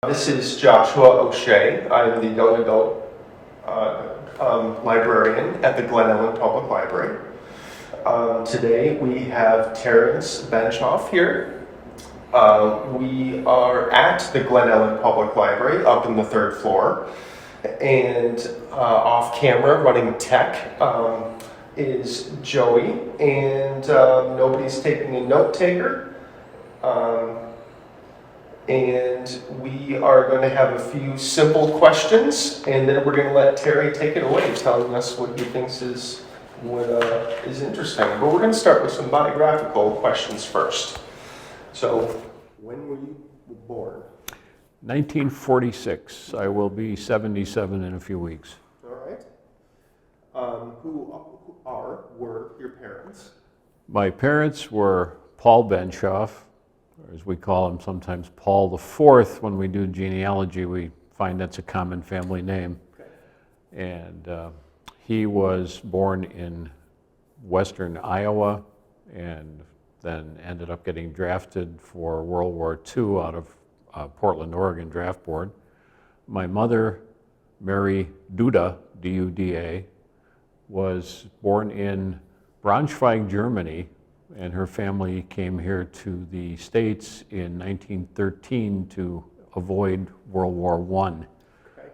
This is Joshua O'Shea. I'm the young adult librarian at the Glen Ellyn Public Library. Today we have Terry Benshoof here. We are at the Glen Ellyn Public Library up in the third floor, and off camera running tech is Joey, and nobody's taking a note taker. And we are going to have a few simple questions, and then we're going to let Terry take it away, telling us what he thinks is interesting. But we're going to start with some biographical questions first. So, when were you born? 1946. I will be 77 in a few weeks. All right. Who were your parents? My parents were Paul Benshoof, or as we call him sometimes Paul the Fourth. When we do genealogy, we find that's a common family name. Okay. And he was born in western Iowa and then ended up getting drafted for World War II out of Portland, Oregon Draft Board. My mother, Mary Duda, D-U-D-A, was born in Braunschweig, Germany, and her family came here to the States in 1913 to avoid World War I. Okay.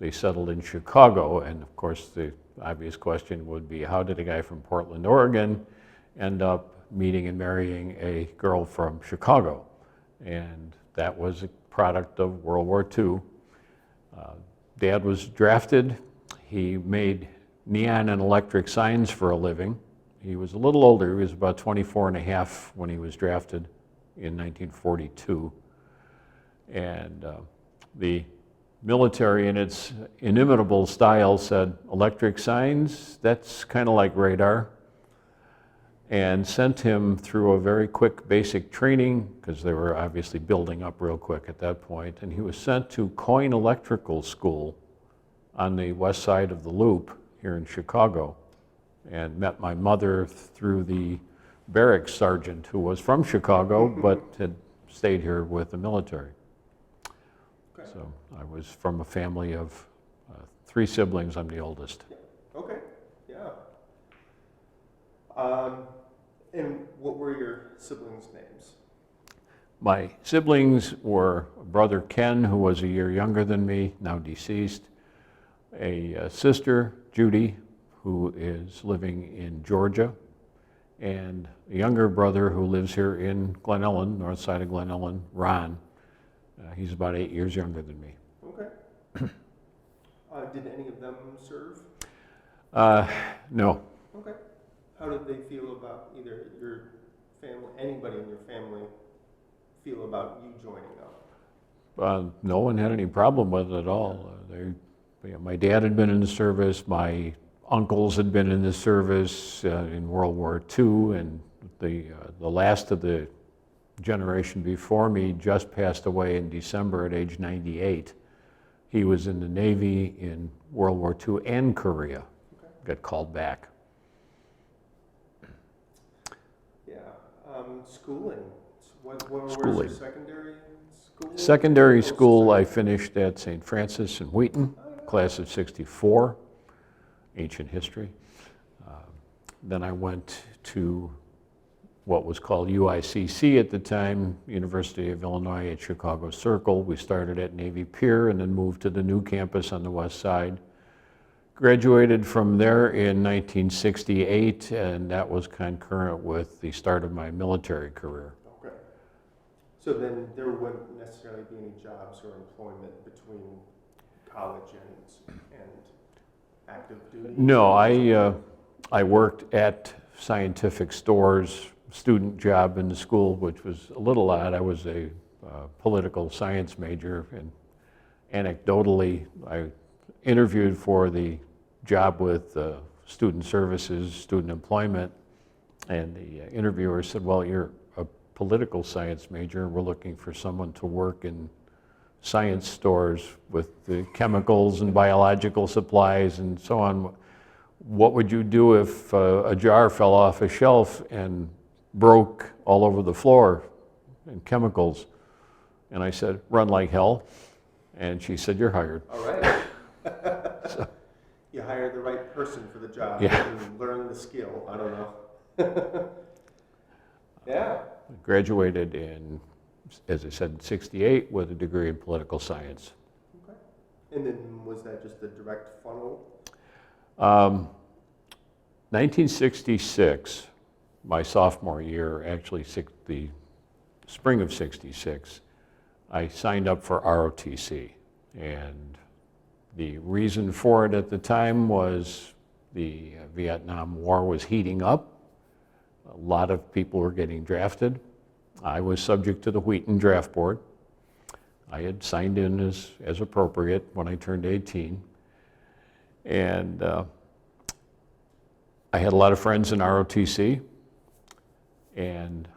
They settled in Chicago, and of course the obvious question would be, how did a guy from Portland, Oregon end up meeting and marrying a girl from Chicago? And that was a product of World War II. Dad was drafted. He made neon and electric signs for a living. He was a little older. He was about 24 and a half when he was drafted in 1942. And the military, in its inimitable style, said, electric signs, that's kind of like radar, and sent him through a very quick basic training, because they were obviously building up real quick at that point, and he was sent to Coyne Electrical School on the west side of the Loop here in Chicago, and met my mother through the barracks sergeant who was from Chicago but had stayed here with the military. Okay. So I was from a family of 3 siblings. I'm the oldest. Okay, yeah. And what were your siblings' names? My siblings were brother Ken, who was a year younger than me, now deceased, a sister, Judy, who is living in Georgia, and a younger brother who lives here in Glen Ellyn, north side of Glen Ellyn, Ron. He's about 8 years younger than me. Okay. Did any of them serve? No. Okay. How did they feel about either your family, anybody in your family, feel about you joining up? No one had any problem with it at all. My dad had been in the service, my uncles had been in the service in World War II, and the last of the generation before me just passed away in December at age 98. He was in the Navy in World War II and Korea. Okay. Got called back. Yeah. Schooling. Where was Schooling. your secondary school? Secondary school, I finished at St. Francis in Wheaton, class of 64, ancient history. Then I went to what was called UICC at the time, University of Illinois at Chicago Circle. We started at Navy Pier and then moved to the new campus on the west side. Graduated from there in 1968, and that was concurrent with the start of my military career. Okay. So then there wouldn't necessarily be any jobs or employment between college and active duty? No, I worked at scientific stores, student job in the school, which was a little odd. I was a political science major, and anecdotally, I interviewed for the job with student services, student employment, and the interviewer said, well, you're a political science major, we're looking for someone to work in science stores with the chemicals and biological supplies and so on. What would you do if a jar fell off a shelf and broke all over the floor and chemicals? And I said, run like hell. And she said, you're hired. All right. So, You hired the right person for the job. Yeah. And learn the skill. I don't know. Yeah. graduated in, as I said, '68 with a degree in political science. Okay. And then was that just a direct funnel? 1966, my sophomore year, actually the spring of '66, I signed up for ROTC. And the reason for it at the time was the Vietnam War was heating up. A lot of people were getting drafted. I was subject to the Wheaton Draft Board. I had signed in as appropriate when I turned 18. And I had a lot of friends in ROTC, and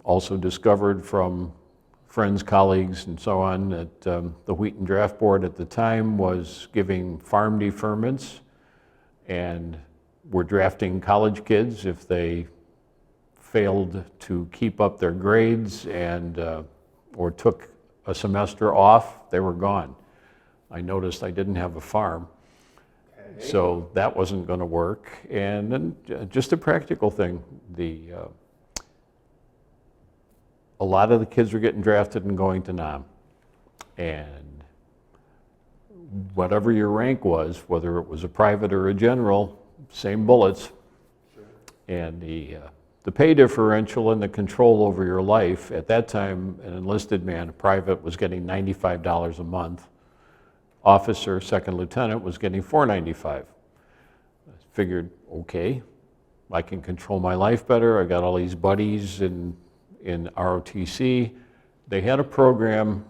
also discovered from friends, colleagues, and so on that the Wheaton Draft Board at the time was giving farm deferments and were drafting college kids if they failed to keep up their grades and or took a semester off, they were gone. I noticed I didn't have a farm, so that wasn't going to work. And then just a practical thing, a lot of the kids were getting drafted and going to NAM. And whatever your rank was, whether it was a private or a general, same bullets. Sure. And the pay differential and the control over your life, at that time, an enlisted man, a private, was getting $95 a month. Officer, second lieutenant, was getting $495. I figured, okay, I can control my life better. I got all these buddies in ROTC. They had a program,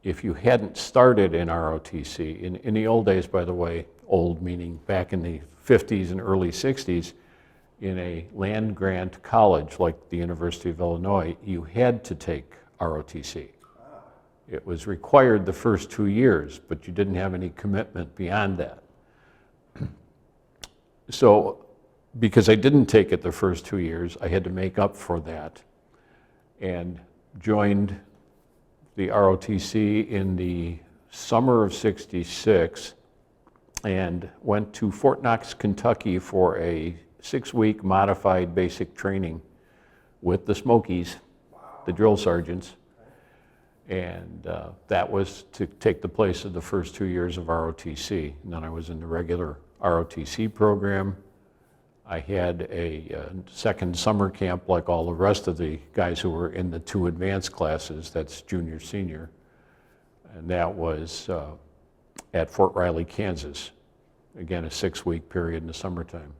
if you hadn't started in ROTC, in the old days, by the way, old meaning back in the 50s and early 60s, in a land grant college like the University of Illinois, you had to take ROTC. It was required the first 2 years, but you didn't have any commitment beyond that. So, because I didn't take it the first 2 years, I had to make up for that and joined the ROTC in the summer of '66 and went to Fort Knox, Kentucky for a 6-week modified basic training with the Smokies, the drill sergeants. And that was to take the place of the first 2 years of ROTC. And then I was in the regular ROTC program. I had a second summer camp like all the rest of the guys who were in the 2 advanced classes, that's junior, senior. And that was at Fort Riley, Kansas. Again, a 6-week period in the summertime.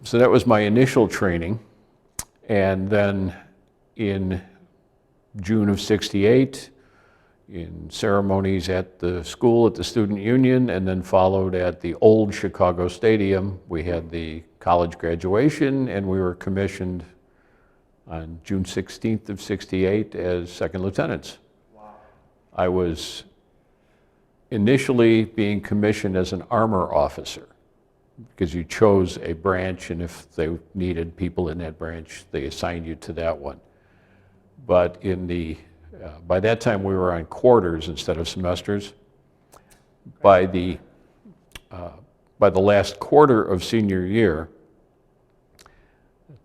So that was my initial training. And then in June of '68, in ceremonies at the school, at the Student Union, and then followed at the old Chicago Stadium, we had the college graduation, and we were commissioned on June 16th of '68 as second lieutenants. Wow. I was initially being commissioned as an armor officer, because you chose a branch, and if they needed people in that branch, they assigned you to that one. But by that time, we were on quarters instead of semesters. By the last quarter of senior year,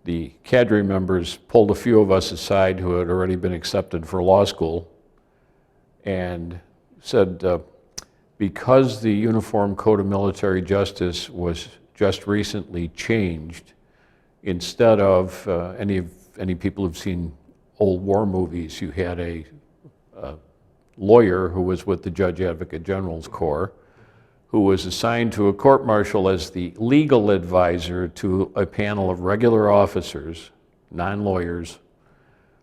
the cadre members pulled a few of us aside who had already been accepted for law school and said, because the Uniform Code of Military Justice was just recently changed, instead of any people who've seen old war movies, you had a lawyer who was with the Judge Advocate General's Corps, who was assigned to a court-martial as the legal advisor to a panel of regular officers, non-lawyers,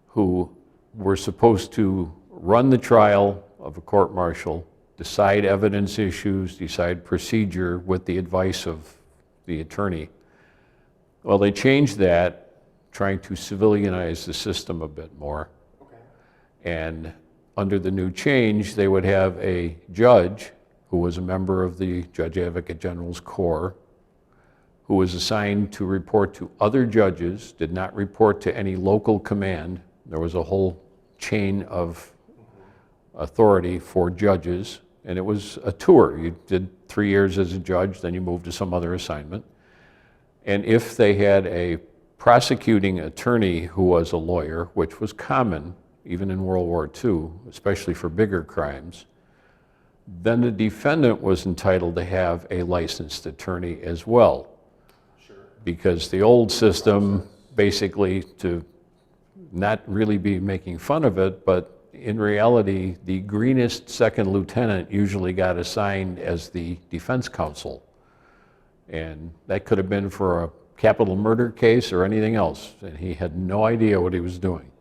who were supposed to run the trial of a court-martial, decide evidence issues, decide procedure with the advice of the attorney. Well, they changed that, trying to civilianize the system a bit more. Okay. And under the new change, they would have a judge who was a member of the Judge Advocate General's Corps, who was assigned to report to other judges, did not report to any local command. There was a whole chain of authority for judges, and it was a tour. You did 3 years as a judge, then you moved to some other assignment. And if they had a prosecuting attorney who was a lawyer, which was common even in World War II, especially for bigger crimes, then the defendant was entitled to have a licensed attorney as well. Sure. Because the old system, basically, to not really be making fun of it, but in reality, the greenest second lieutenant usually got assigned as the defense counsel. And that could have been for a capital murder case or anything else, and he had no idea what he was doing.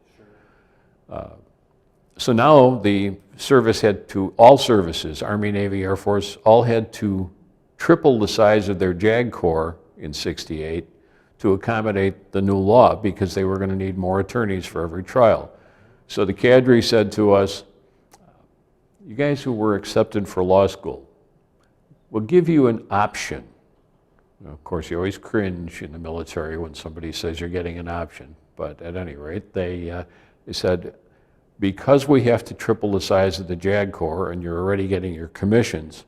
So now the service had to, all services, Army, Navy, Air Force, all had to triple the size of their JAG Corps in '68 to accommodate the new law, because they were going to need more attorneys for every trial. So the cadre said to us, you guys who were accepted for law school, we'll give you an option. Of course, you always cringe in the military when somebody says you're getting an option, but at any rate, they said, because we have to triple the size of the JAG Corps and you're already getting your commissions,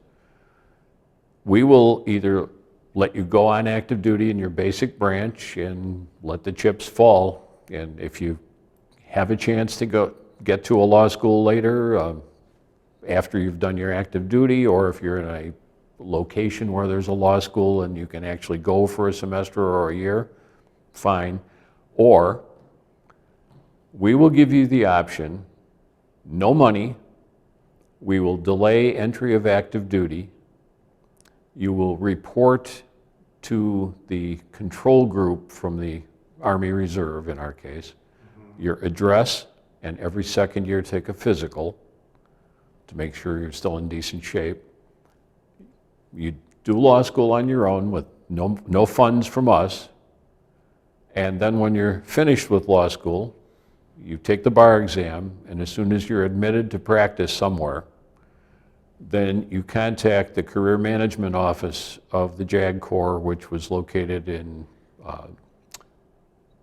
we will either let you go on active duty in your basic branch and let the chips fall, and if you have a chance to get to a law school later, after you've done your active duty, or if you're in a location where there's a law school and you can actually go for a semester or a year, fine. Or we will give you the option, no money, we will delay entry of active duty, you will report to the control group from the Army Reserve, in our case, your address, and every second year take a physical to make sure you're still in decent shape. You do law school on your own with no funds from us, and then when you're finished with law school, you take the bar exam, and as soon as you're admitted to practice somewhere, then you contact the career management office of the JAG Corps, which was located in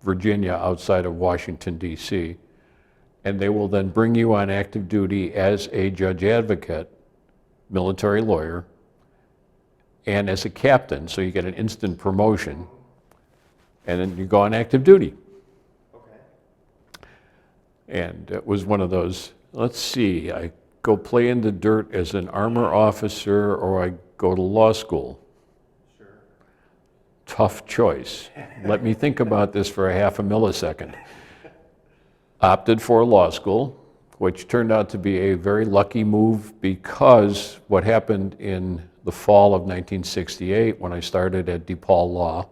Virginia outside of Washington, D.C., and they will then bring you on active duty as a judge advocate, military lawyer, and as a captain, so you get an instant promotion, and then you go on active duty. Okay. And it was one of those, let's see, I go play in the dirt as an armor officer or I go to law school. Sure. Tough choice. Let me think about this for a half a millisecond. Opted for law school, which turned out to be a very lucky move, because what happened in the fall of 1968 when I started at DePaul Law,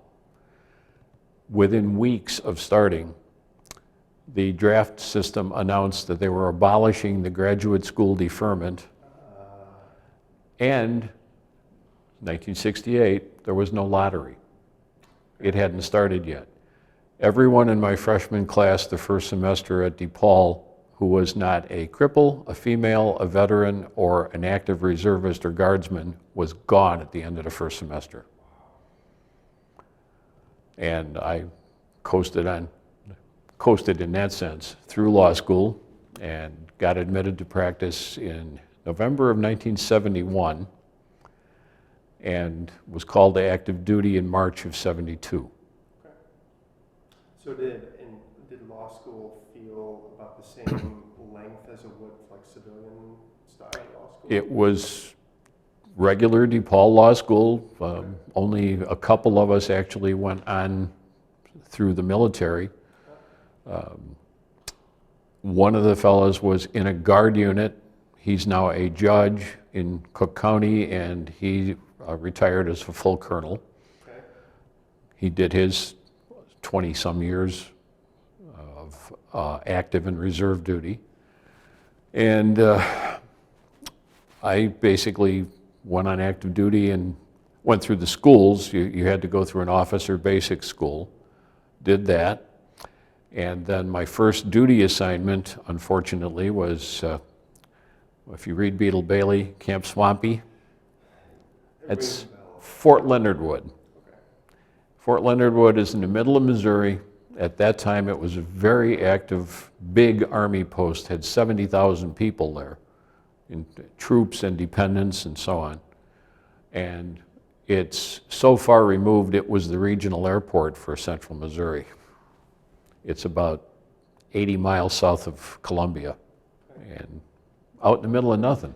within weeks of starting, the draft system announced that they were abolishing the graduate school deferment, and 1968, there was no lottery. It hadn't started yet. Everyone in my freshman class the first semester at DePaul who was not a cripple, a female, a veteran, or an active reservist or guardsman was gone at the end of the first semester. And I coasted in that sense through law school and got admitted to practice in November of 1971 and was called to active duty in March of '72. Okay. So did law school feel about the same length as it would like civilian style law school? It was regular DePaul Law School. Only a couple of us actually went on through the military. One of the fellows was in a guard unit. He's now a judge in Cook County, and he retired as a full colonel. Okay. He did his 20-some years of active and reserve duty. And I basically went on active duty and went through the schools. You had to go through an officer basic school, did that. And then my first duty assignment, unfortunately, was, if you read Beetle Bailey, Camp Swampy, that's Fort Leonard Wood. Okay. Fort Leonard Wood is in the middle of Missouri. At that time, it was a very active, big Army post, had 70,000 people there. in troops and dependents and so on. And it's so far removed, it was the regional airport for central Missouri. It's about 80 miles south of Columbia and out in the middle of nothing.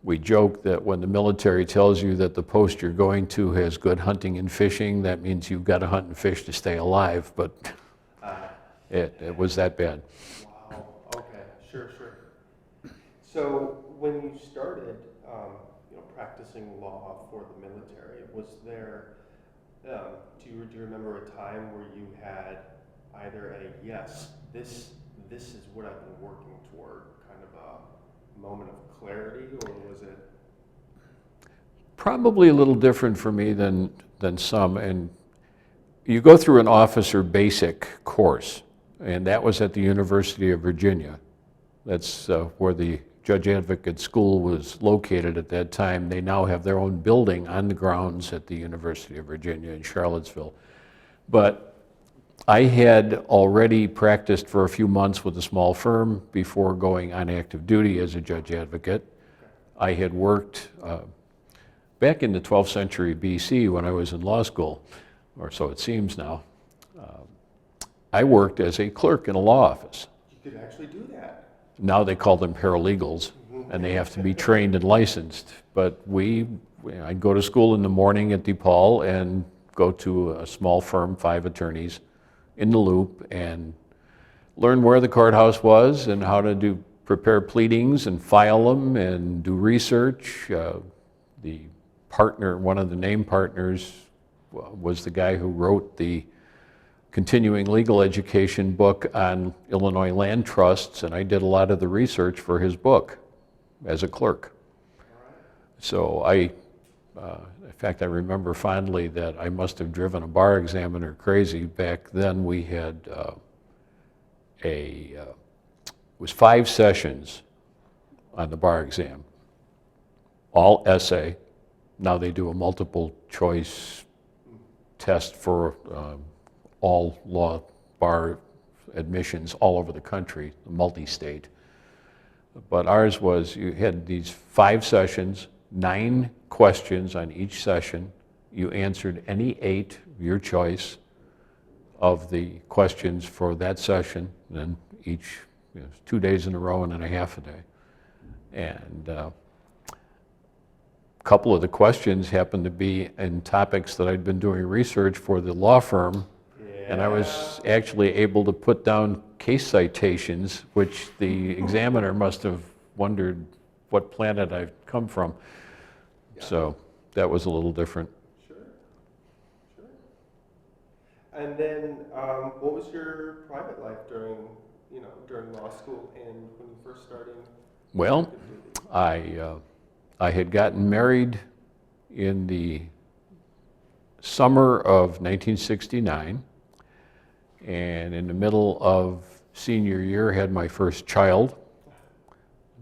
We joke that when the military tells you that the post you're going to has good hunting and fishing, that means you've got to hunt and fish to stay alive, but it was that bad. Wow, okay, sure. So when you started, practicing law for the military, was there, do you remember a time where you had either a, yes, this is what I've been working toward, kind of a moment of clarity, or was it? Probably a little different for me than some, and you go through an officer basic course, and that was at the University of Virginia. That's where the Judge Advocate School was located at that time. They now have their own building on the grounds at the University of Virginia in Charlottesville. But I had already practiced for a few months with a small firm before going on active duty as a judge advocate. I had worked back in the 12th century BC when I was in law school, or so it seems now. I worked as a clerk in a law office. You could actually do that. Now they call them paralegals, and they have to be trained and licensed. But I'd go to school in the morning at DePaul and go to a small firm, 5 attorneys, in the loop, and learn where the courthouse was and how to prepare pleadings and file them and do research. The partner, one of the name partners, was the guy who wrote the continuing legal education book on Illinois land trusts, and I did a lot of the research for his book as a clerk. So in fact, I remember fondly that I must have driven a bar examiner crazy. Back then we had it was 5 sessions on the bar exam, all essay. Now they do a multiple choice test for all law bar admissions all over the country, multi-state. But ours was, you had these 5 sessions, 9 questions on each session. You answered any 8, your choice, of the questions for that session, and then each, 2 days in a row and then a half a day. And a couple of the questions happened to be in topics that I'd been doing research for the law firm. And I was actually able to put down case citations, which the examiner must have wondered what planet I'd come from. Yeah. So that was a little different. Sure. And then, what was your private life during law school and when you first started? Well, I had gotten married in the summer of 1969. And in the middle of senior year, had my first child,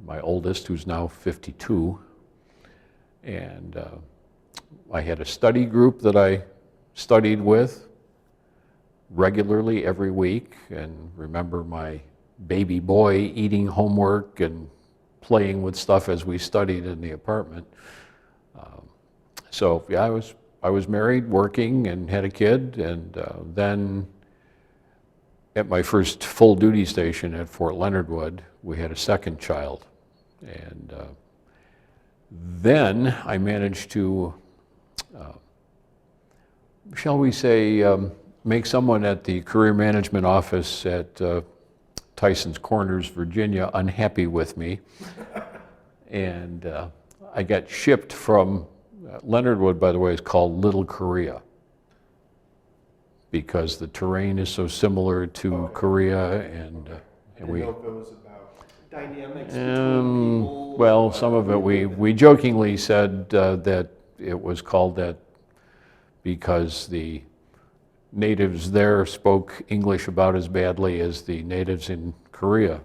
my oldest, who's now 52. And I had a study group that I studied with regularly every week, and remember my baby boy eating homework and playing with stuff as we studied in the apartment. So yeah, I was married, working, and had a kid, and then at my first full duty station at Fort Leonard Wood, we had a second child. And then I managed to, shall we say, make someone at the career management office at Tyson's Corners, Virginia, unhappy with me. And I got shipped from, Leonard Wood, by the way, is called Little Korea, because the terrain is so similar to Korea, and we. I didn't know if it was about dynamics between people. Well, some of it we jokingly said that it was called that because the natives there spoke English about as badly as the natives in Korea.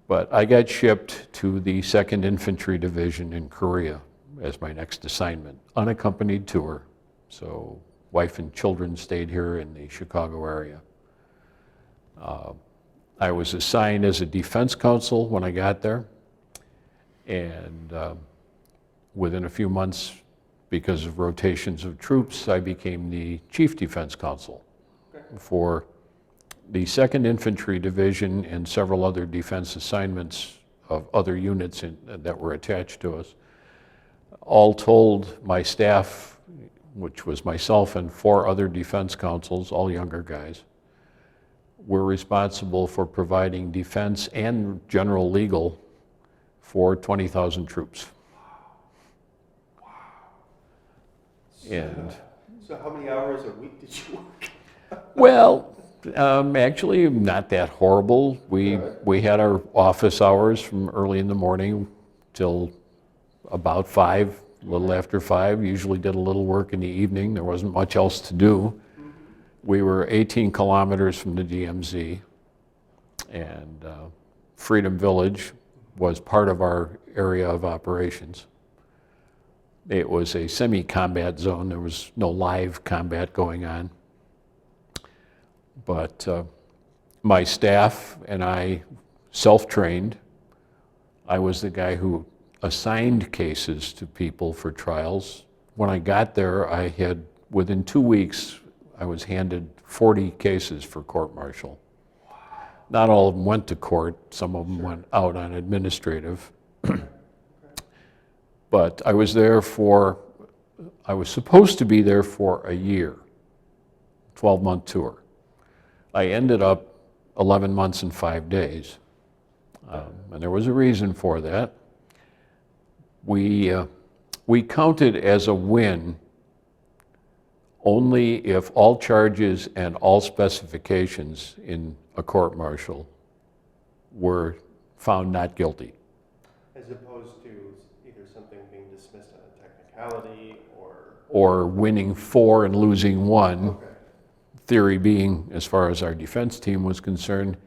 But I got shipped to the 2nd Infantry Division in Korea as my next assignment, unaccompanied tour. So wife and children stayed here in the Chicago area. I was assigned as a defense counsel when I got there, and within a few months, because of rotations of troops, I became the chief defense counsel for the 2nd Infantry Division and several other defense assignments of other units that were attached to us. All told, my staff, which was myself and 4 other defense counsels, all younger guys, were responsible for providing defense and general legal for 20,000 troops. Wow. And So how many hours a week did you work? well, actually, not that horrible. We had our office hours from early in the morning till about 5, a little after 5. Usually did a little work in the evening. There wasn't much else to do. We were 18 kilometers from the DMZ, and Freedom Village was part of our area of operations. It was a semi-combat zone. There was no live combat going on. But my staff and I self-trained. I was the guy who assigned cases to people for trials. When I got there, I had, within 2 weeks, I was handed 40 cases for court-martial. Not all of them went to court. Some of them went out on administrative. But I was supposed to be there for a year, 12-month tour. I ended up 11 months and 5 days. And there was a reason for that. We counted as a win only if all charges and all specifications in a court-martial were found not guilty. As opposed to either something being dismissed on a technicality or winning 4 and losing 1. Okay. Theory being, as far as our defense team was concerned,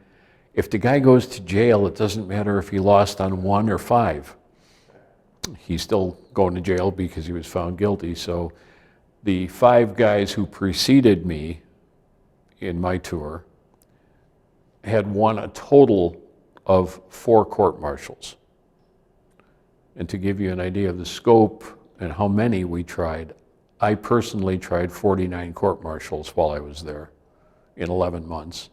if the guy goes to jail, it doesn't matter if he lost on 1 or 5. He's still going to jail because he was found guilty. So the 5 guys who preceded me in my tour had won a total of 4 court-martials. And to give you an idea of the scope and how many we tried, I personally tried 49 court-martials while I was there in 11 months.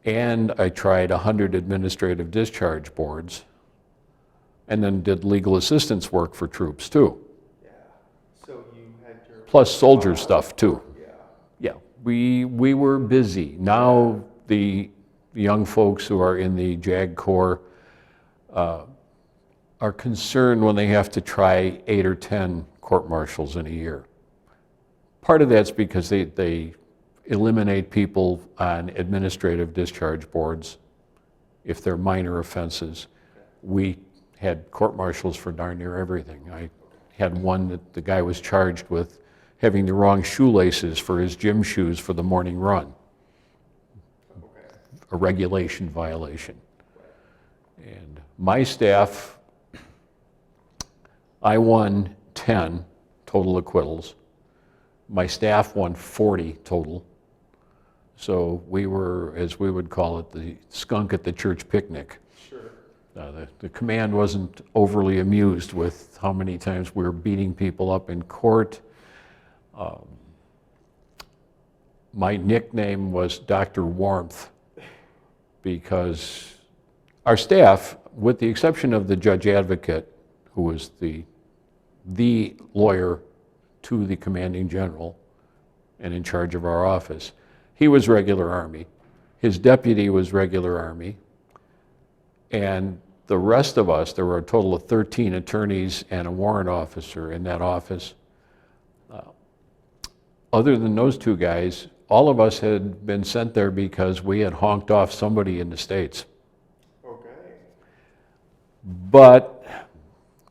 And I tried 100 administrative discharge boards, and then did legal assistance work for troops too. Yeah. So you had your Plus soldier stuff too. Yeah. Yeah, we were busy. Now the young folks who are in the JAG Corps are concerned when they have to try 8 or 10 court-martials in a year. Part of that's because they eliminate people on administrative discharge boards if they're minor offenses. We had court-martials for darn near everything. I had one that the guy was charged with having the wrong shoelaces for his gym shoes for the morning run. A regulation violation. And my staff, I won 10 total acquittals. My staff won 40 total. So we were, as we would call it, the skunk at the church picnic. Sure. The command wasn't overly amused with how many times we were beating people up in court. My nickname was Dr. Warmth because our staff, with the exception of the judge advocate, who was the lawyer to the commanding general and in charge of our office, he was regular Army. His deputy was regular Army. And the rest of us, there were a total of 13 attorneys and a warrant officer in that office. Other than those 2 guys, all of us had been sent there because we had honked off somebody in the States. Okay. But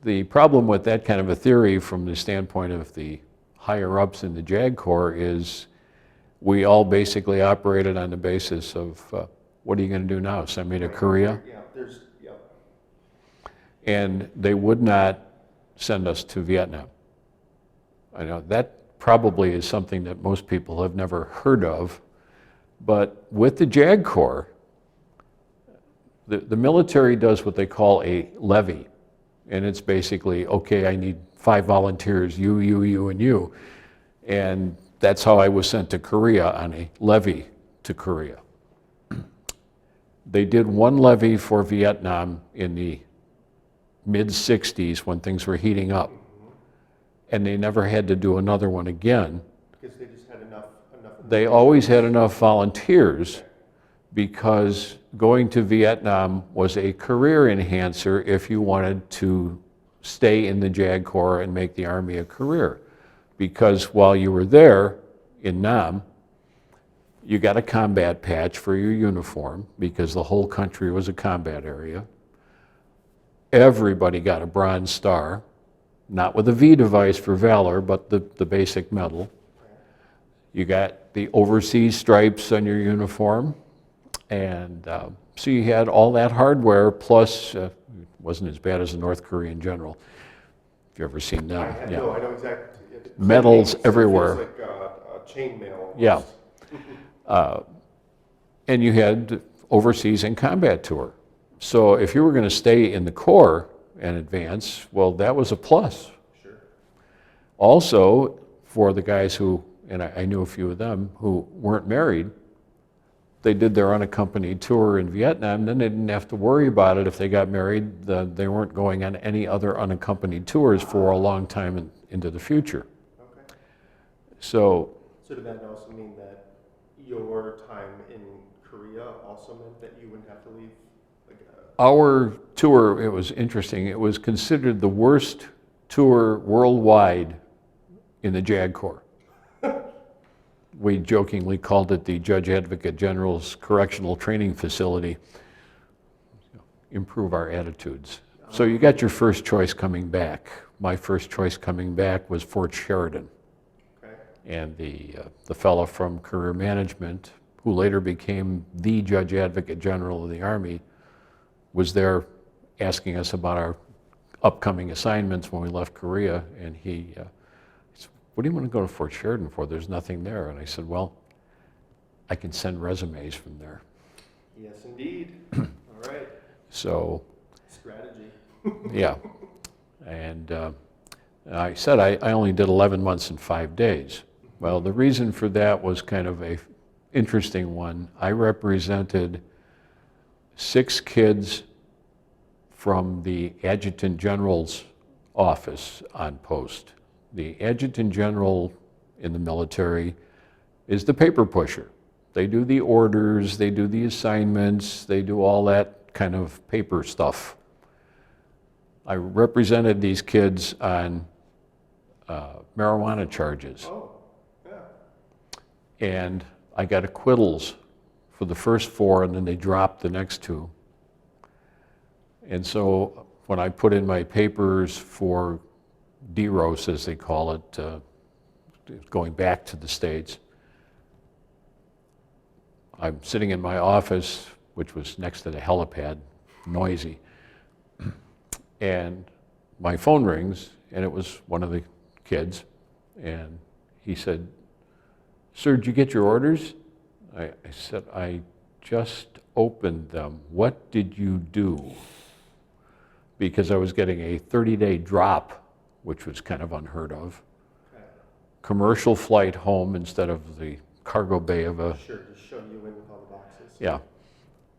the problem with that kind of a theory from the standpoint of the higher-ups in the JAG Corps is we all basically operated on the basis of, what are you going to do now, send me to Korea? Yeah, And they would not send us to Vietnam. I know that probably is something that most people have never heard of, but with the JAG Corps, the military does what they call a levy. And it's basically, okay, I need 5 volunteers, you, and you. And that's how I was sent to Korea, on a levy to Korea. They did one levy for Vietnam in the mid-60s when things were heating up. And they never had to do another one again. Because they just had enough. They always had enough volunteers because going to Vietnam was a career enhancer if you wanted to stay in the JAG Corps and make the Army a career. Because while you were there in Nam, you got a combat patch for your uniform because the whole country was a combat area. Everybody got a Bronze Star, not with a V device for valor, but the basic medal. You got the overseas stripes on your uniform. And so you had all that hardware, plus it wasn't as bad as the North Korean general, if you've ever seen them. No, I know exactly. Medals everywhere. It feels like chainmail. Yeah. And you had overseas and combat tour. So if you were going to stay in the Corps and advance, well, that was a plus. Sure. Also, for the guys who, and I knew a few of them, who weren't married, they did their unaccompanied tour in Vietnam, then they didn't have to worry about it if they got married. They weren't going on any other unaccompanied tours for a long time into the future. Okay. So did that also mean that your time in Korea also meant that you wouldn't have to leave? Our tour, it was interesting. It was considered the worst tour worldwide in the JAG Corps. We jokingly called it the Judge Advocate General's Correctional Training Facility. Improve our attitudes. So you got your first choice coming back. My first choice coming back was Fort Sheridan. Okay. And the fellow from Career Management, who later became the Judge Advocate General of the Army, was there asking us about our upcoming assignments when we left Korea, and he said, "What do you want to go to Fort Sheridan for? There's nothing there." And I said, "Well, I can send resumes from there." Yes, indeed. All right. So, strategy. Yeah. And I said I only did 11 months and 5 days. Well, the reason for that was kind of a interesting one. I represented 6 kids from the Adjutant General's office on post. The Adjutant General in the military is the paper pusher. They do the orders, they do the assignments, they do all that kind of paper stuff. I represented these kids on marijuana charges. Oh, yeah. And I got acquittals for the first 4, and then they dropped the next 2. And so when I put in my papers for DEROS, as they call it, going back to the States, I'm sitting in my office, which was next to the helipad, noisy, and my phone rings, and it was one of the kids, and he said, "Sir, did you get your orders?" I said, "I just opened them. What did you do?" Because I was getting a 30-day drop, which was kind of unheard of. Okay. Commercial flight home instead of the cargo bay of a... Sure, just show you in with all the boxes. Yeah.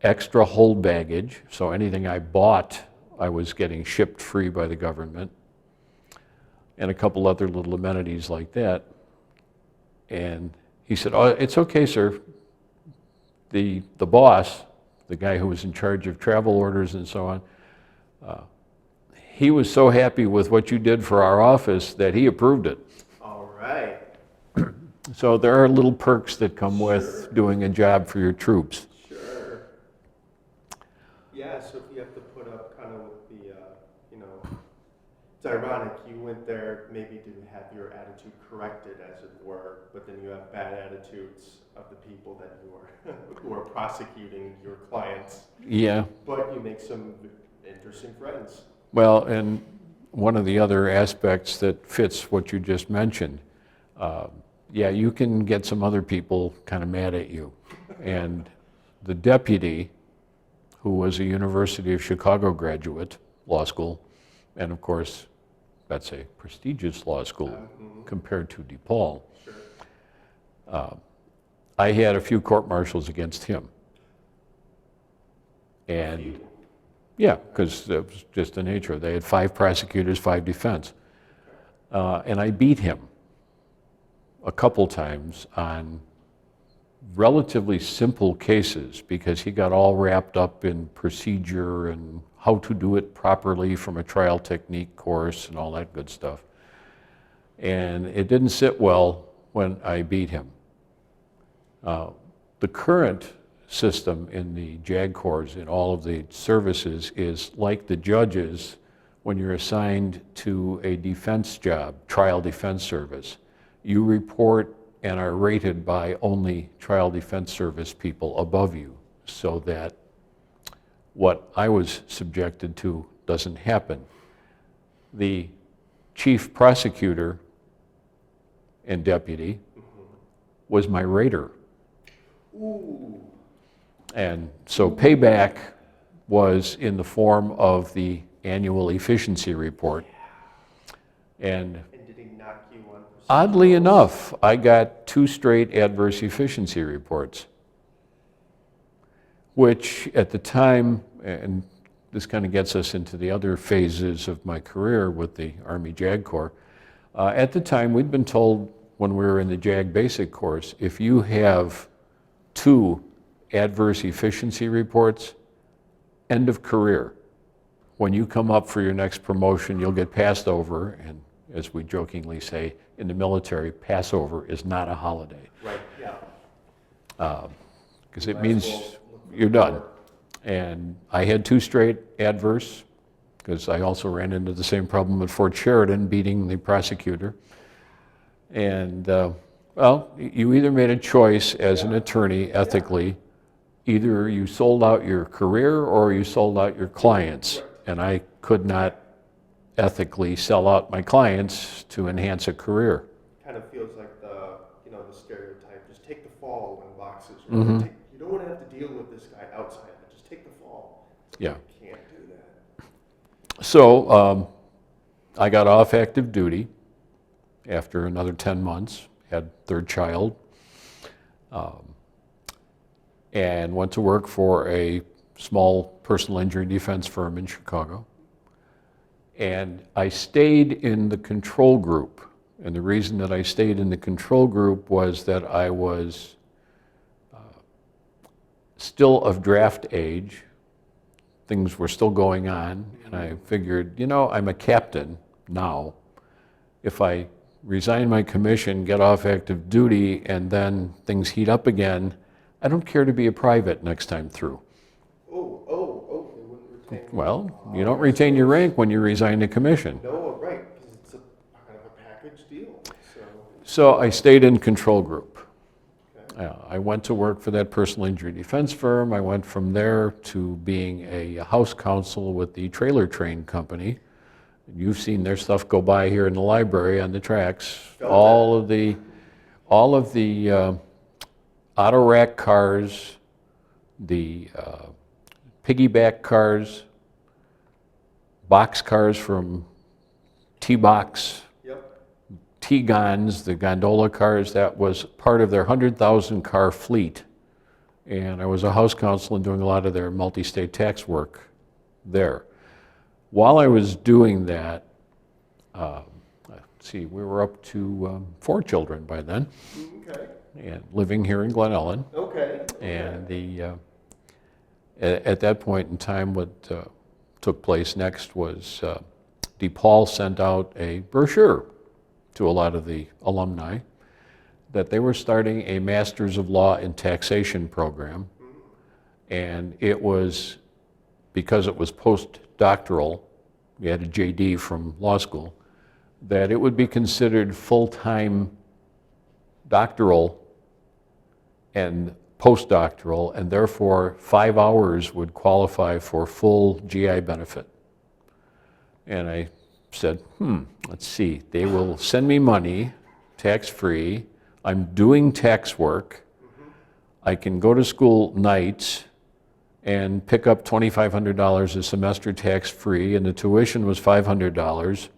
Extra hold baggage, so anything I bought, I was getting shipped free by the government. And a couple other little amenities like that. And he said, "Oh, it's okay, sir." The boss, the guy who was in charge of travel orders and so on, he was so happy with what you did for our office that he approved it. All right. So there are little perks that come with doing a job for your troops. Sure. Yeah, so if you have to put up kind of with the, it's ironic, you went there maybe to have your attitude corrected, as it were, but then you have bad attitudes of the people that you are, who are prosecuting your clients. Yeah. But you make some interesting friends. Well, and one of the other aspects that fits what you just mentioned, yeah, you can get some other people kind of mad at you. And the deputy, who was a University of Chicago graduate, law school, and of course, that's a prestigious law school compared to DePaul. Sure. I had a few court-martials against him. And yeah, because that was just the nature. They had 5 prosecutors, 5 defense. And I beat him a couple times on relatively simple cases because he got all wrapped up in procedure and how to do it properly from a trial technique course and all that good stuff. And it didn't sit well when I beat him. The current system in the JAG Corps in all of the services is like the judges when you're assigned to a defense job, trial defense service. You report and are rated by only trial defense service people above you so that what I was subjected to doesn't happen. The chief prosecutor and deputy was my rater. Ooh. And so payback was in the form of the annual efficiency report. And Did he knock you on? oddly enough, I got 2 straight adverse efficiency reports, which at the time, and this kind of gets us into the other phases of my career with the Army JAG Corps. At the time, we'd been told when we were in the JAG basic course, if you have 2 adverse efficiency reports, end of career. When you come up for your next promotion, you'll get passed over, and as we jokingly say in the military, Passover is not a holiday. Right, yeah. Because it means you're done. And I had 2 straight adverse, because I also ran into the same problem at Fort Sheridan, beating the prosecutor. And, well, you either made a choice as an attorney ethically, either you sold out your career or you sold out your clients. And I could not ethically sell out my clients to enhance a career. Kind of feels like the stereotype. Just take the fall when boxes. Mm-hmm. You don't want to have to deal with this guy outside, but just take the fall. Yeah. You can't do that. So I got off active duty after another 10 months, had 3rd child, and went to work for a small personal injury defense firm in Chicago. And I stayed in the control group. And the reason that I stayed in the control group was that I was still of draft age. Things were still going on. And I figured, I'm a captain now. If I resign my commission, get off active duty, and then things heat up again, I don't care to be a private next time through. Oh, they wouldn't retain. Well, you don't retain your rank when you resign the commission. No, right, because it's a kind of a package deal. So I stayed in control group. Okay. I went to work for that personal injury defense firm. I went from there to being a house counsel with the trailer train company. You've seen their stuff go by here in the library on the tracks. All of the auto rack cars, the piggyback cars, box cars from T-Box, Yep. T-Gons, the gondola cars, that was part of their 100,000 car fleet. And I was a house counsel and doing a lot of their multi-state tax work there. While I was doing that, let's see, we were up to 4 children by then. Okay. And living here in Glen Ellyn. Okay. And at that point in time, what took place next was DePaul sent out a brochure to a lot of the alumni that they were starting a Masters of Law in Taxation program. And it was, because it was postdoctoral, we had a JD from law school, that it would be considered full-time doctoral and postdoctoral, and therefore 5 hours would qualify for full GI benefit. And I said, let's see, they will send me money, tax-free, I'm doing tax work, I can go to school nights, and pick up $2,500 a semester tax-free, and the tuition was $500.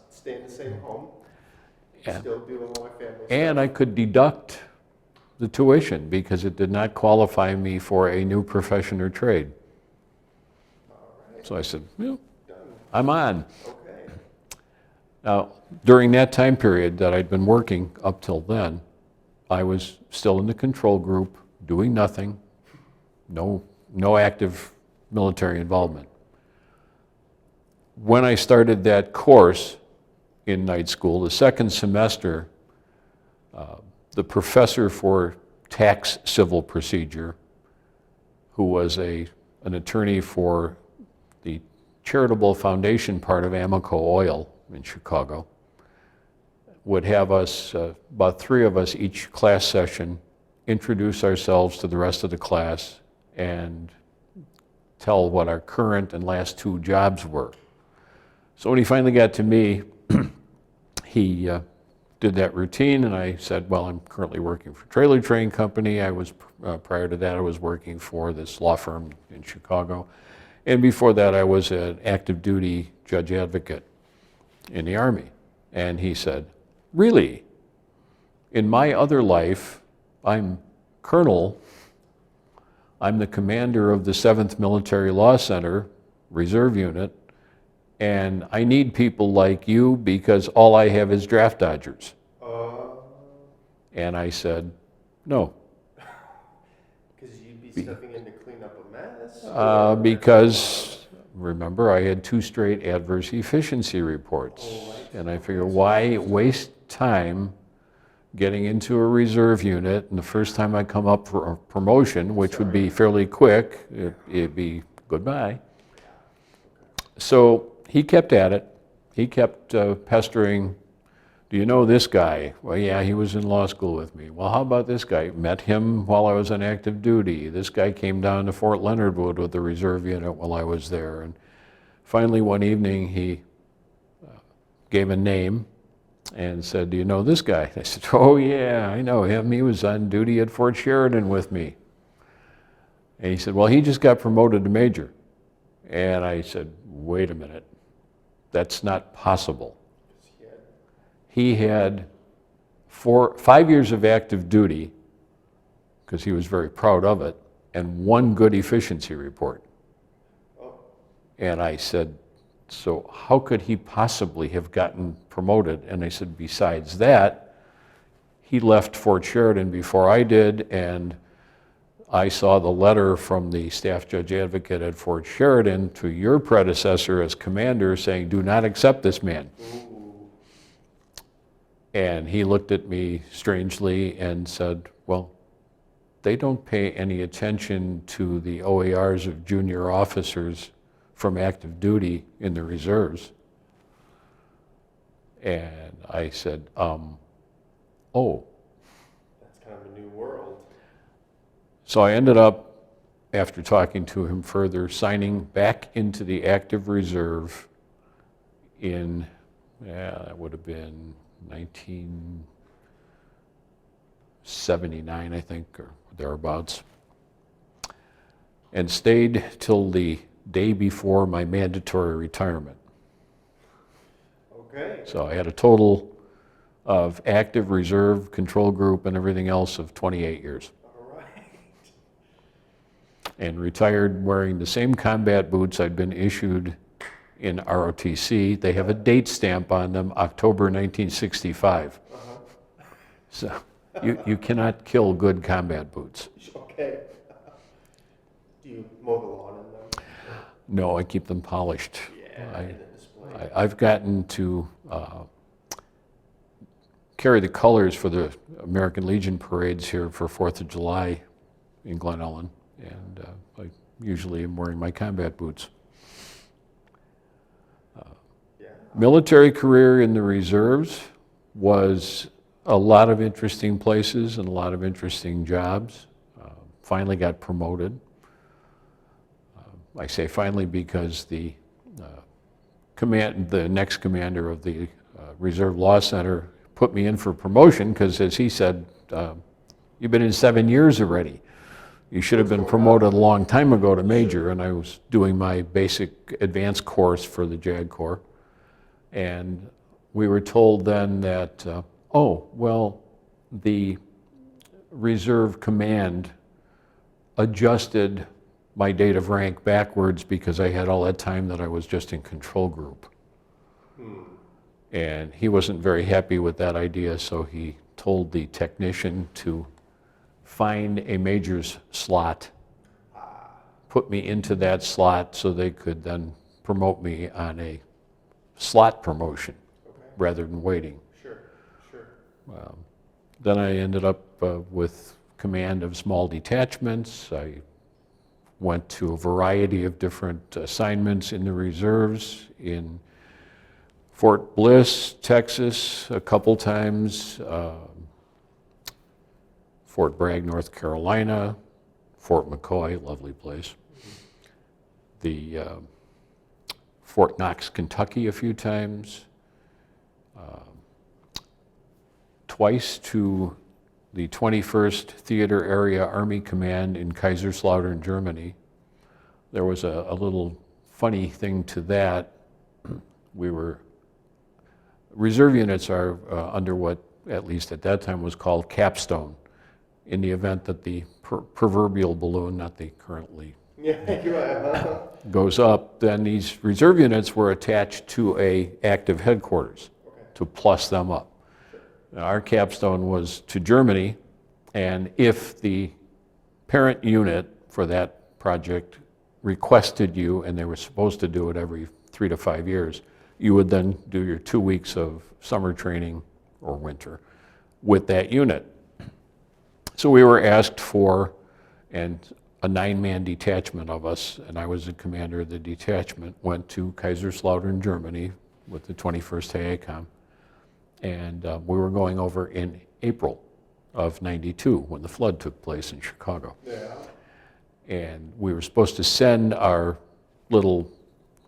Stay in the same home, Yeah. still doing all my family And stuff. I could deduct the tuition because it did not qualify me for a new profession or trade. All right, So I said, well, done. I'm on. Okay. Now, during that time period that I'd been working up till then, I was still in the control group, doing nothing, no active military involvement. When I started that course in night school, the second semester, the professor for tax civil procedure, who was an attorney for the charitable foundation part of Amoco Oil in Chicago, would have us, about 3 of us each class session, introduce ourselves to the rest of the class and tell what our current and last 2 jobs were. So when he finally got to me, he did that routine, and I said, well, I'm currently working for Trailer Train Company. I was, prior to that, I was working for this law firm in Chicago. And before that, I was an active duty judge advocate in the Army. And he said, really? In my other life, I'm colonel. I'm the commander of the 7th Military Law Center, Reserve Unit, and I need people like you because all I have is draft dodgers. And I said, no. Because you'd be stepping in to clean up a mess? Because, remember, I had 2 straight adverse efficiency reports. And I figured, why waste time getting into a reserve unit, and the first time I come up for a promotion, which would be fairly quick, it'd be goodbye. So he kept at it. He kept pestering, do you know this guy? Well, yeah, he was in law school with me. Well, how about this guy? Met him while I was on active duty. This guy came down to Fort Leonard Wood with the reserve unit while I was there. And finally, one evening, he gave a name and said, do you know this guy? I said, oh, yeah, I know him. He was on duty at Fort Sheridan with me. And he said, well, he just got promoted to major. And I said, wait a minute. That's not possible. He had 5 years of active duty, because he was very proud of it, and 1 good efficiency report. And I said, so how could he possibly have gotten promoted? And I said, besides that, he left Fort Sheridan before I did, and I saw the letter from the staff judge advocate at Fort Sheridan to your predecessor as commander saying, do not accept this man. And he looked at me strangely and said, well, they don't pay any attention to the OARs of junior officers from active duty in the reserves. And I said, oh. That's kind of a new world. So I ended up, after talking to him further, signing back into the active reserve in, that would have been 1979, I think, or thereabouts, and stayed till the day before my mandatory retirement. Okay. So I had a total of active reserve, control group, and everything else of 28 years. All right. And retired wearing the same combat boots I'd been issued in ROTC. They have a date stamp on them, October 1965. So you cannot kill good combat boots. Okay. Do you mow the lawn in them? No, I keep them polished. Yeah, in the display. I've gotten to carry the colors for the American Legion parades here for 4th of July in Glen Ellyn, and I usually am wearing my combat boots. Military career in the reserves was a lot of interesting places and a lot of interesting jobs. Finally got promoted. I say finally because the next commander of the Reserve Law Center put me in for promotion because, as he said, you've been in 7 years already. You should have been promoted a long time ago to major, and I was doing my basic advanced course for the JAG Corps. And we were told then that, oh, well, the reserve command adjusted my date of rank backwards because I had all that time that I was just in control group. And he wasn't very happy with that idea, so he told the technician to find a major's slot, put me into that slot so they could then promote me on a slot promotion rather than waiting. Sure. Then I ended up with command of small detachments. I went to a variety of different assignments in the reserves, in Fort Bliss, Texas, a couple times, Fort Bragg, North Carolina, Fort McCoy, lovely place, the Fort Knox, Kentucky a few times, twice to the 21st Theater Area Army Command in Kaiserslautern, Germany. There was a little funny thing to that. Reserve units are under what, at least at that time, was called capstone. In the event that the proverbial balloon, not the currently, goes up, then these reserve units were attached to a active headquarters to plus them up. Now, our capstone was to Germany, and if the parent unit for that project requested you, and they were supposed to do it every 3 to 5 years, you would then do your 2 weeks of summer training or winter with that unit. So we were asked for, and a 9-man detachment of us, and I was the commander of the detachment, went to Kaiserslautern, Germany with the 21st AACOM. And we were going over in April of '92 when the flood took place in Chicago. Yeah. And we were supposed to send our little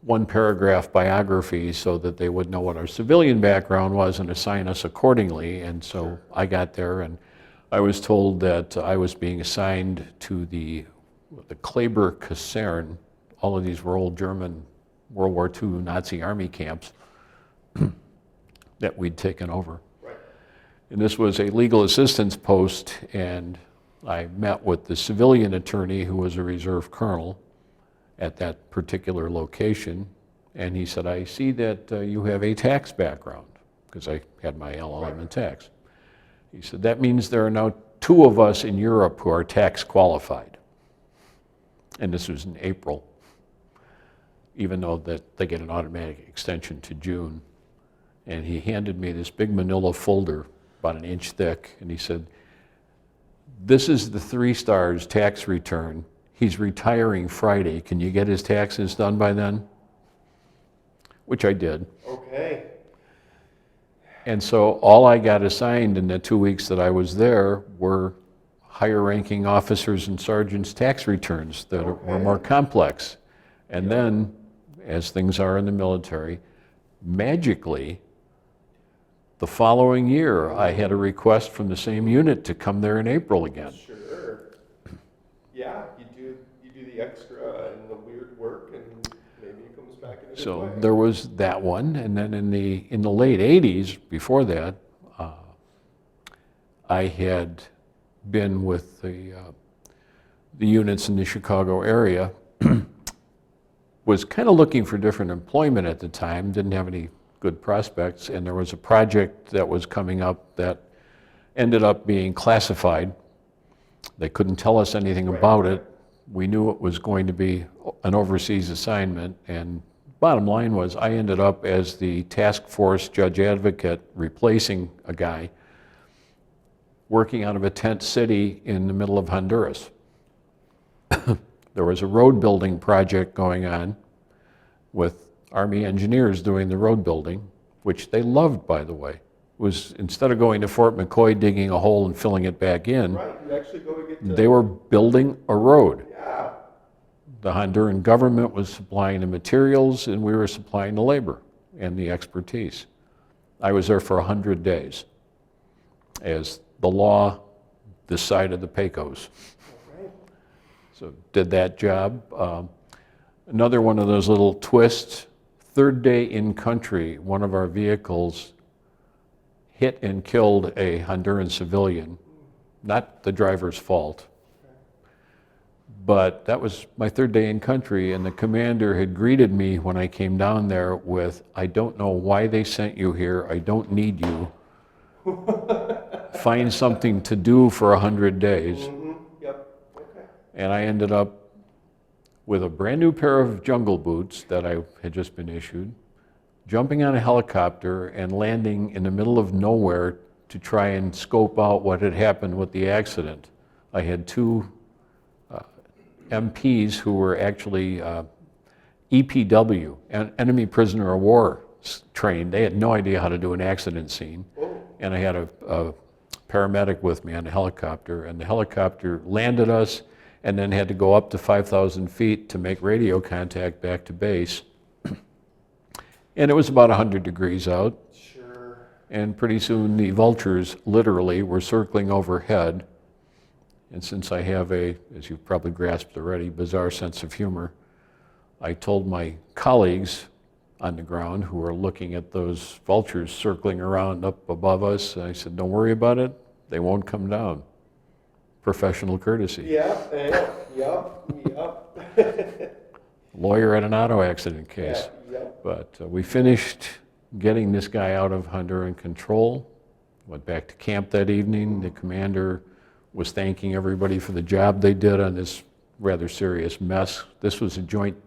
1-paragraph biography so that they would know what our civilian background was and assign us accordingly. And so I got there, and I was told that I was being assigned to the Kleber Kaserne. All of these were old German World War II Nazi army camps that we'd taken over. Right. And this was a legal assistance post, and I met with the civilian attorney who was a reserve colonel at that particular location, and he said, I see that you have a tax background, because I had my LLM in tax. He said, that means there are now 2 of us in Europe who are tax qualified. And this was in April, even though that they get an automatic extension to June. And he handed me this big manila folder, about 1 inch thick, and he said, this is the 3 stars tax return. He's retiring Friday. Can you get his taxes done by then? Which I did. Okay. And so all I got assigned in the 2 weeks that I was there were higher ranking officers and sergeants' tax returns that were more complex. And then, as things are in the military, magically, the following year, I had a request from the same unit to come there in April again. Sure. Yeah, you do the extra and the weird work, and maybe it comes back in a good way. So there was that one, and then in the late 80s, before that, I had been with the units in the Chicago area, was kind of looking for different employment at the time, didn't have any good prospects, and there was a project that was coming up that ended up being classified. They couldn't tell us anything about it. We knew it was going to be an overseas assignment, and bottom line was I ended up as the task force judge advocate replacing a guy working out of a tent city in the middle of Honduras. There was a road building project going on with Army engineers doing the road building, which they loved, by the way. It was, instead of going to Fort McCoy digging a hole and filling it back in, Right, you actually go to get to... they were building a road. Yeah. The Honduran government was supplying the materials, and we were supplying the labor and the expertise. I was there for 100 days as the law decided the Pecos. Okay. So did that job. Another one of those little twists, third day in country, one of our vehicles hit and killed a Honduran civilian. Not the driver's fault. But that was my third day in country, and the commander had greeted me when I came down there with, "I don't know why they sent you here. I don't need you. Find something to do for 100 days. Mm-hmm. Yep. Okay. And I ended up with a brand new pair of jungle boots that I had just been issued, jumping on a helicopter and landing in the middle of nowhere to try and scope out what had happened with the accident. I had two MPs who were actually EPW, enemy prisoner of war trained. They had no idea how to do an accident scene. Oh. And I had a paramedic with me on the helicopter, and the helicopter landed us and then had to go up to 5,000 feet to make radio contact back to base. And it was about 100 degrees out. Sure. And pretty soon the vultures literally were circling overhead. And since I have a, as you've probably grasped already, bizarre sense of humor, I told my colleagues on the ground who were looking at those vultures circling around up above us, I said, "Don't worry about it, they won't come down." Professional courtesy. Yeah, yep. Lawyer at an auto accident case. Yeah, yep. But we finished getting this guy out of Honduran control, went back to camp that evening. The commander was thanking everybody for the job they did on this rather serious mess. This was a Joint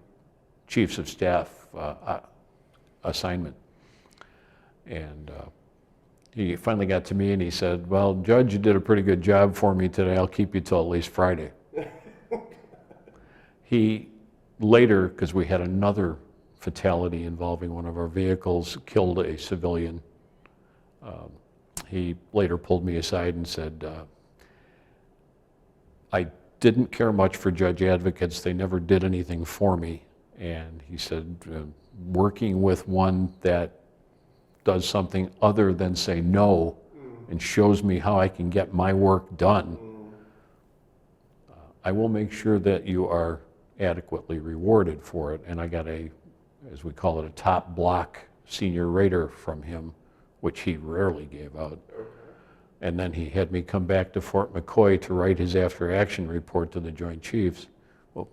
Chiefs of Staff assignment. And he finally got to me and he said, "Well, Judge, you did a pretty good job for me today. I'll keep you till at least Friday." He later, because we had another fatality involving one of our vehicles, killed a civilian. He later pulled me aside and said, "I didn't care much for judge advocates. They never did anything for me." And he said, "Working with one that does something other than say no and shows me how I can get my work done, I will make sure that you are adequately rewarded for it." And I got a, as we call it, a top block senior rater from him, which he rarely gave out. And then he had me come back to Fort McCoy to write his after-action report to the Joint Chiefs. Well,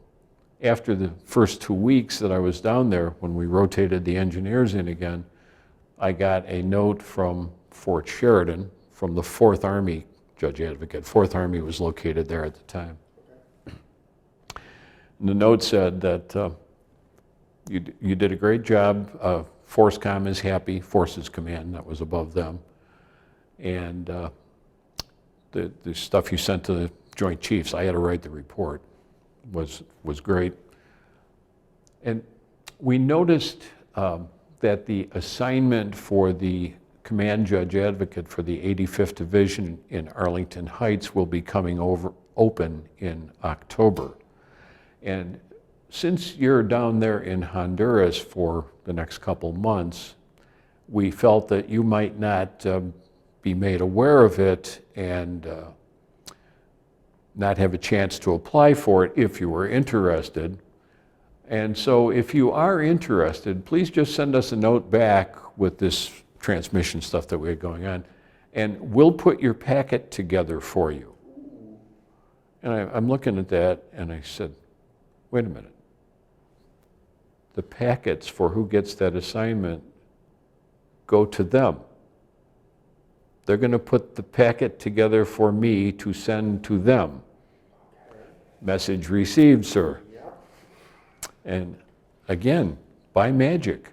after the first 2 weeks that I was down there, when we rotated the engineers in again, I got a note from Fort Sheridan, from the 4th Army Judge Advocate. 4th Army was located there at the time. And the note said that you did a great job. FORCECOM is happy. Forces Command, that was above them. And the stuff you sent to the Joint Chiefs, I had to write the report, was great. And we noticed that the assignment for the Command Judge Advocate for the 85th Division in Arlington Heights will be coming open in October. And since you're down there in Honduras for the next couple months, we felt that you might not be made aware of it and not have a chance to apply for it if you were interested. And so if you are interested, please just send us a note back with this transmission stuff that we had going on, and we'll put your packet together for you. And I'm looking at that and I said, wait a minute. The packets for who gets that assignment go to them. They're going to put the packet together for me to send to them. Okay. Message received, sir. Yeah. And again, by magic,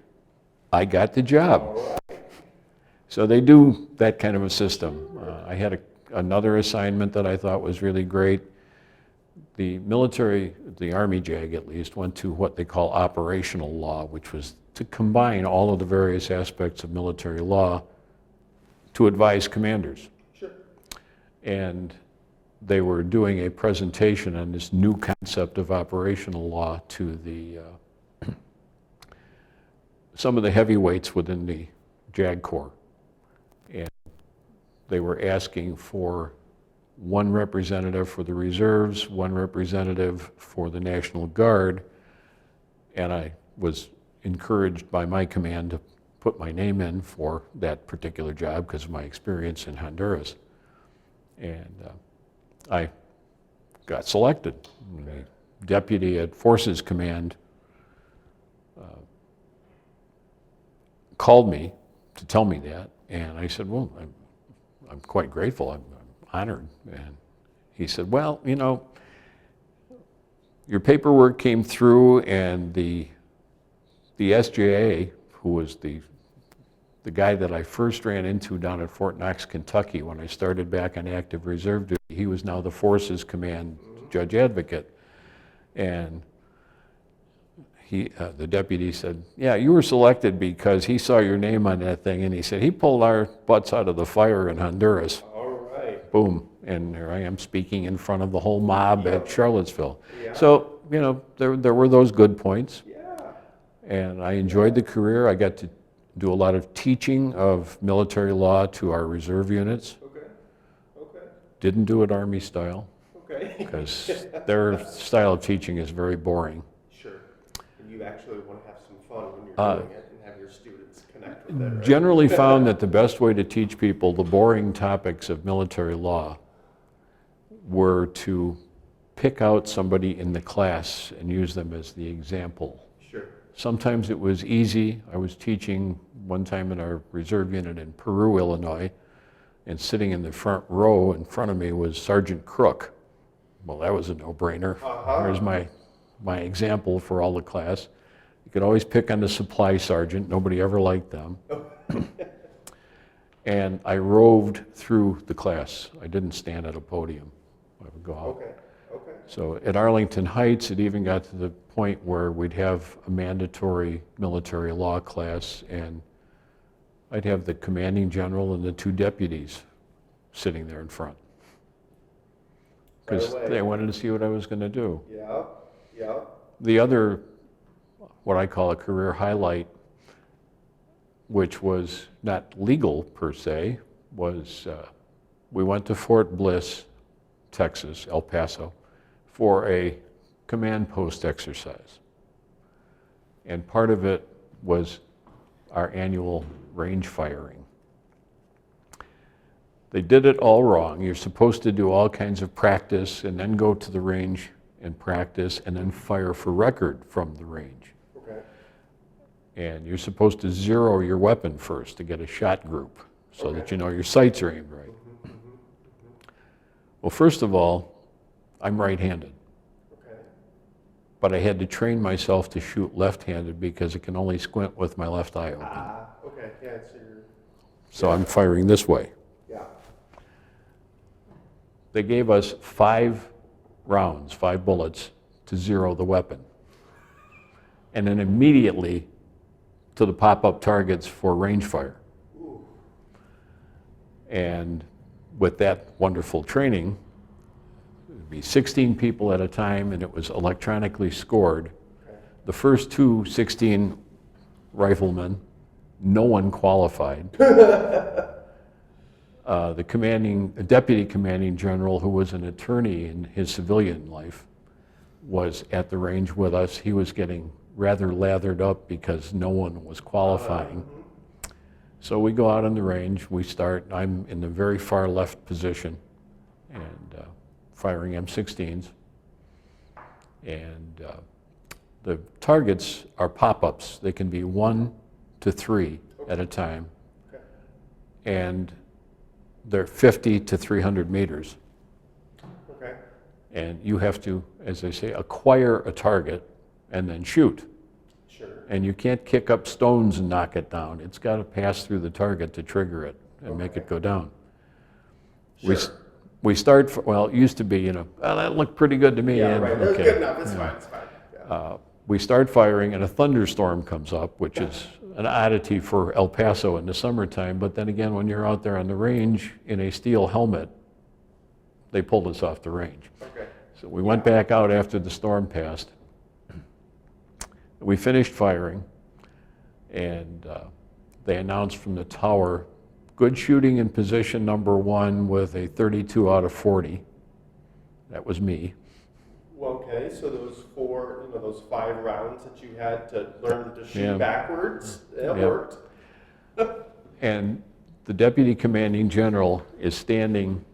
I got the job. All right. So they do that kind of a system. I had another assignment that I thought was really great. The military, the Army JAG at least, went to what they call operational law, which was to combine all of the various aspects of military law to advise commanders. Sure. And they were doing a presentation on this new concept of operational law to the some of the heavyweights within the JAG Corps. And they were asking for one representative for the reserves, one representative for the National Guard, and I was encouraged by my command to put my name in for that particular job because of my experience in Honduras. And I got selected. The deputy at Forces Command called me to tell me that, and I said, well, I'm quite grateful. I'm honored. And he said, well, you know, your paperwork came through, and the SJA, who was the guy that I first ran into down at Fort Knox, Kentucky, when I started back on active reserve duty, he was now the Forces Command Judge Advocate. And the deputy said, yeah, you were selected because he saw your name on that thing, and he said, he pulled our butts out of the fire in Honduras. All right. Boom. And here I am speaking in front of the whole mob at Charlottesville. Yeah. So, you know, there were those good points. Yeah. And I enjoyed the career. I got to do a lot of teaching of military law to our reserve units. Okay. Okay. Didn't do it Army style, Okay. because their style of teaching is very boring. Sure. And you actually want to have some fun when you're doing it and have your students connect with it, right? Generally found that the best way to teach people the boring topics of military law were to pick out somebody in the class and use them as the example. Sure. Sometimes it was easy. I was teaching one time in our reserve unit in Peru, Illinois, and sitting in the front row in front of me was Sergeant Crook. Well, that was a no-brainer. There's my example for all the class. You could always pick on the supply sergeant. Nobody ever liked them. And I roved through the class. I didn't stand at a podium. I would go out. Okay. Okay. So at Arlington Heights, it even got to the point where we'd have a mandatory military law class, and I'd have the commanding general and the two deputies sitting there in front, because they wanted to see what I was going to do. Yeah. Yeah. The other, what I call a career highlight, which was not legal per se, was we went to Fort Bliss, Texas, El Paso, for a command post exercise. And part of it was our annual range firing. They did it all wrong. You're supposed to do all kinds of practice and then go to the range and practice and then fire for record from the range. Okay. And you're supposed to zero your weapon first to get a shot group so that you know your sights are aimed right. Well, first of all, I'm right-handed. Okay. But I had to train myself to shoot left-handed because I can only squint with my left eye open. Okay. Yeah. So I'm firing this way. Yeah. They gave us 5 rounds, 5 bullets, to zero the weapon. And then immediately to the pop-up targets for range fire. Ooh. And with that wonderful training, it would be 16 people at a time, and it was electronically scored. Okay. The first 16 riflemen, no one qualified. The deputy commanding general, who was an attorney in his civilian life, was at the range with us. He was getting rather lathered up because no one was qualifying. So we go out on the range, we start, I'm in the very far left position and firing M16s. And the targets are pop-ups. They can be 1 to 3 at a time. Okay. And they're 50 to 300 meters. Okay. And you have to, as they say, acquire a target and then shoot. Sure. And you can't kick up stones and knock it down. It's got to pass through the target to trigger it and make it go down. Sure. We start, well, it used to be, you know, oh, that looked pretty good to me. Yeah, and, right. That's okay. good enough. It's fine. It's fine. Yeah. We start firing and a thunderstorm comes up, which is an oddity for El Paso in the summertime. But then again, when you're out there on the range in a steel helmet, they pulled us off the range. Okay. So we went back out after the storm passed. We finished firing, and they announced from the tower, good shooting in position number 1 with a 32 out of 40. That was me. Okay, so those 4, those 5 rounds that you had to learn to shoot Yeah. backwards, it Yeah. worked. And the deputy commanding general is standing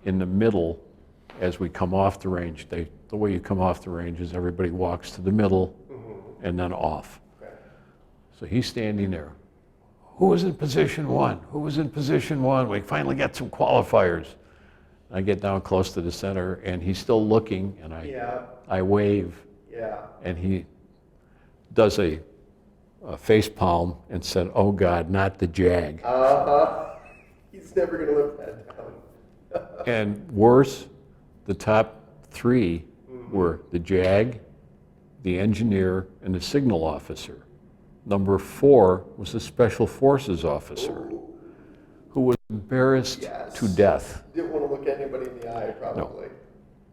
in the middle as we come off the range. The way you come off the range is everybody walks to the middle and then off. Okay. So he's standing there. Who was in position 1? Who was in position 1? We finally got some qualifiers. I get down close to the center, and he's still looking, and I wave, Yeah. and he does a face palm and said, "Oh God, not the Jag." He's never going to live that down. And worse, the top 3 were the Jag, the engineer, and the signal officer. Number 4 was the special forces officer, who was embarrassed to death. Didn't want to look anybody in the eye, probably.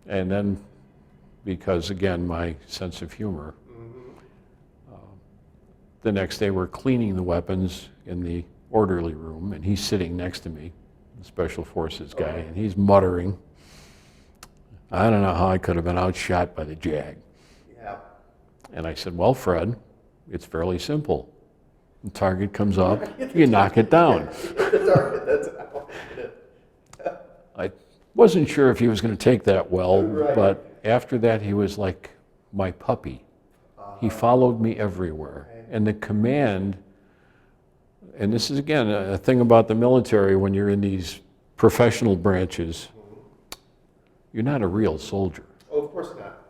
And then, because again, my sense of humor, the next day we're cleaning the weapons in the orderly room, and he's sitting next to me, the special forces guy, and he's muttering, "I don't know how I could have been outshot by the Jag." Yeah. And I said, "Well, Fred, it's fairly simple. The target comes up, you knock it down." The target, that's how I did it. I wasn't sure if he was going to take that well, Right. but after that he was like my puppy. He followed me everywhere. And the command, and this is again a thing about the military, when you're in these professional branches, you're not a real soldier. Oh, of course not.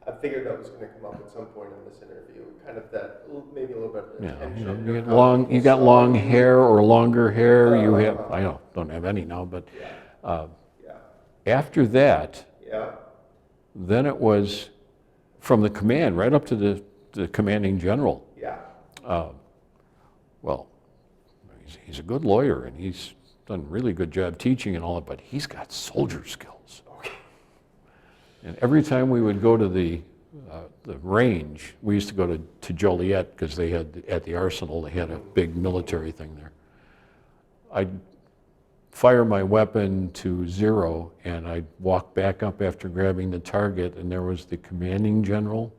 I figured that was going to come up at some point in this interview. Kind of that, maybe a little bit of Yeah, attention. you got long hair or longer hair. You have, I don't have any now, but after that, then it was from the command right up to the commanding general. Yeah. Well, he's a good lawyer and he's done a really good job teaching and all that, but he's got soldier skills. Okay. And every time we would go to the range, we used to go to Joliet because they had, at the arsenal, they had a big military thing there. I'd fire my weapon to 0 and I'd walk back up after grabbing the target, and there was the commanding general,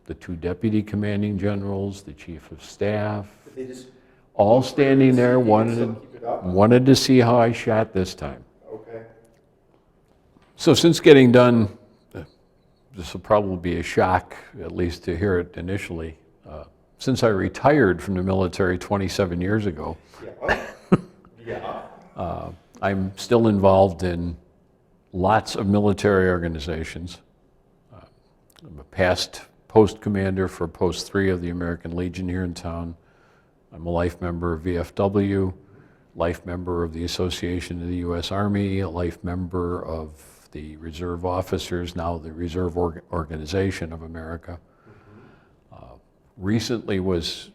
the 2 deputy commanding generals, the chief of staff, They just, all standing there, wanted to see how I shot this time. okay. So since getting done, this will probably be a shock, at least to hear it initially. Since I retired from the military 27 years ago, I'm still involved in lots of military organizations. I'm a past post commander for Post 3 of the American Legion here in town. I'm a life member of VFW, life member of the Association of the U.S. Army, a life member of the Reserve Officers, now the Reserve Organization of America. Recently was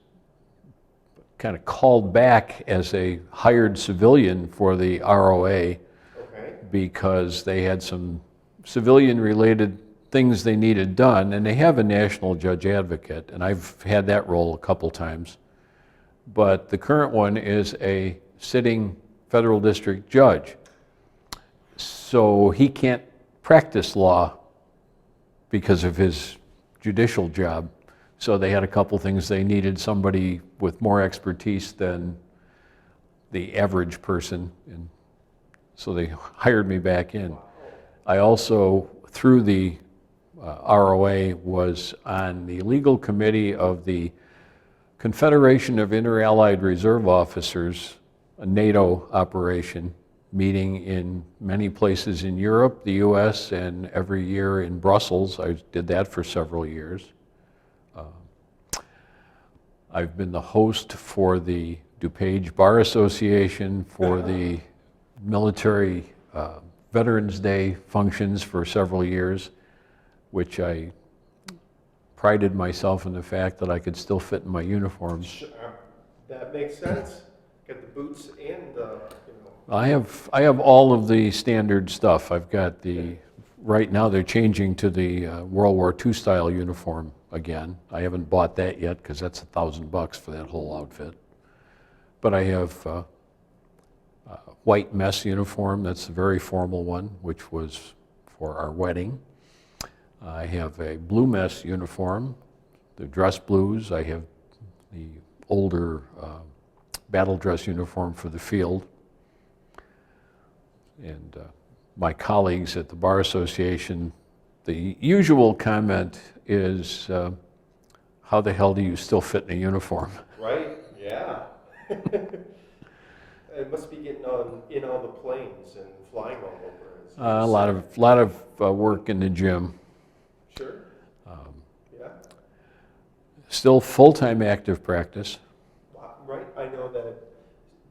kind of called back as a hired civilian for the ROA because they had some civilian-related things they needed done, and they have a national judge advocate, and I've had that role a couple times. But the current one is a sitting federal district judge. So he can't practice law because of his judicial job. So they had a couple things. They needed somebody with more expertise than the average person, and so they hired me back in. I also, through the ROA, was on the legal committee of the Confederation of Inter-Allied Reserve Officers, a NATO operation, meeting in many places in Europe, the US, and every year in Brussels. I did that for several years. I've been the host for the DuPage Bar Association, for the military Veterans Day functions for several years, which I prided myself in the fact that I could still fit in my uniforms. That makes sense. Got the boots and I have all of the standard stuff. I've got right now they're changing to the World War II style uniform again. I haven't bought that yet because that's $1,000 for that whole outfit. But I have a white mess uniform, that's a very formal one, which was for our wedding. I have a blue mess uniform, the dress blues. I have the older battle dress uniform for the field. And my colleagues at the Bar Association, the usual comment is, how the hell do you still fit in a uniform? Right, yeah. It must be getting in all the planes and flying all over. A lot of work in the gym. Sure. Yeah. Still full-time active practice. Wow. Right. I know that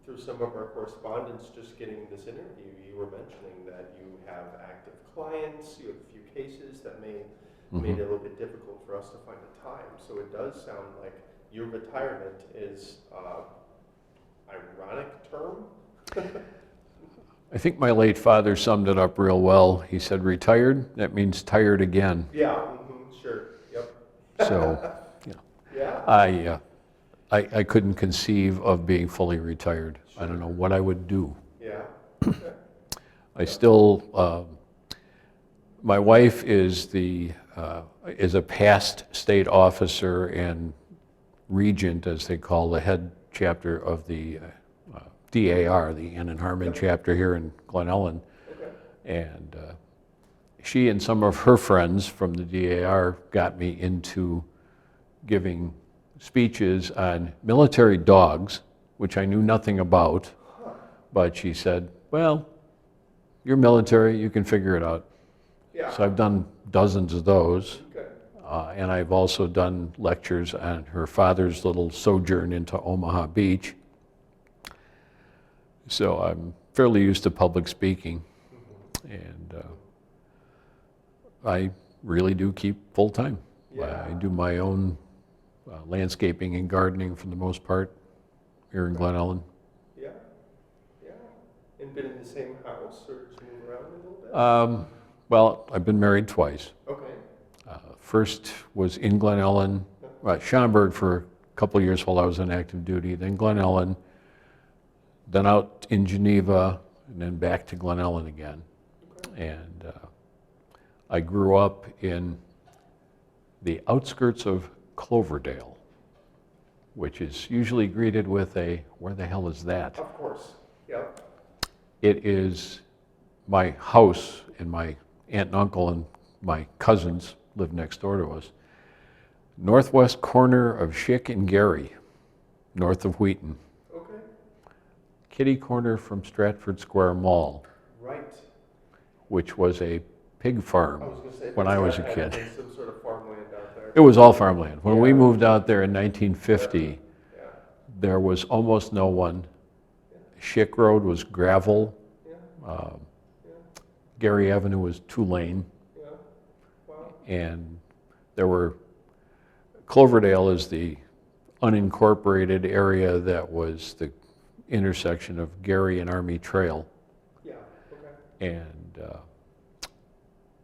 through some of our correspondence, just getting this interview, you were mentioning that you have active clients, you have a few cases that made it a little bit difficult for us to find the time. So it does sound like your retirement is ironic term. I think my late father summed it up real well. He said, retired, that means tired again. Yeah, sure, yep. So, yeah. I couldn't conceive of being fully retired. Sure. I don't know what I would do. Yeah. I still, my wife is a past state officer and regent, as they call the head chapter of the DAR, the Ann and Harmon chapter here in Glen Ellyn. Okay. And she and some of her friends from the DAR got me into giving speeches on military dogs, which I knew nothing about, but she said, well, you're military, you can figure it out. Yeah. So I've done dozens of those. Okay. And I've also done lectures on her father's little sojourn into Omaha Beach. So I'm fairly used to public speaking. And I really do keep full time. Yeah. I do my own landscaping and gardening for the most part here in Glen Ellyn. Yeah. Yeah. And been in the same house or just move around a little bit? Well, I've been married twice. Okay. First was in Glen Ellyn, Schaumburg for a couple of years while I was on active duty, then Glen Ellyn, then out in Geneva, and then back to Glen Ellyn again. Okay. And I grew up in the outskirts of Cloverdale, which is usually greeted with a, where the hell is that? Of course, yep. It is my house, and my aunt and uncle and my cousins live next door to us. Northwest corner of Schick and Gary, north of Wheaton. Okay. Kitty corner from Stratford Square Mall. Right. Which was a pig farm when I was a kid. Some sort of farmland out there. It was all farmland. When we moved out there in 1950, there was almost no one. Schick Road was gravel. Gary Avenue was 2-lane. Wow. And there were, Cloverdale is the unincorporated area that was the intersection of Gary and Army Trail. Yeah, okay. And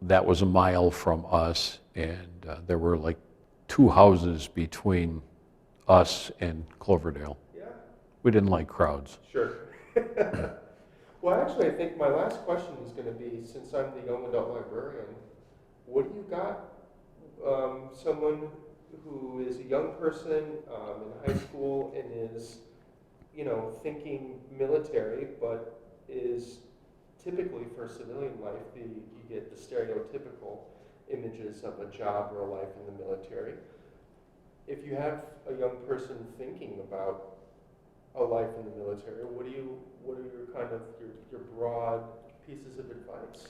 that was a mile from us, and there were like 2 houses between us and Cloverdale. Yeah. We didn't like crowds. Sure. Well, actually, I think my last question is going to be, since I'm the young adult librarian, what do you got? Someone who is a young person in high school and is, thinking military, but is typically for civilian life, you get the stereotypical images of a job or a life in the military. If you have a young person thinking about a life in the military, what are your kind of your broad pieces of advice?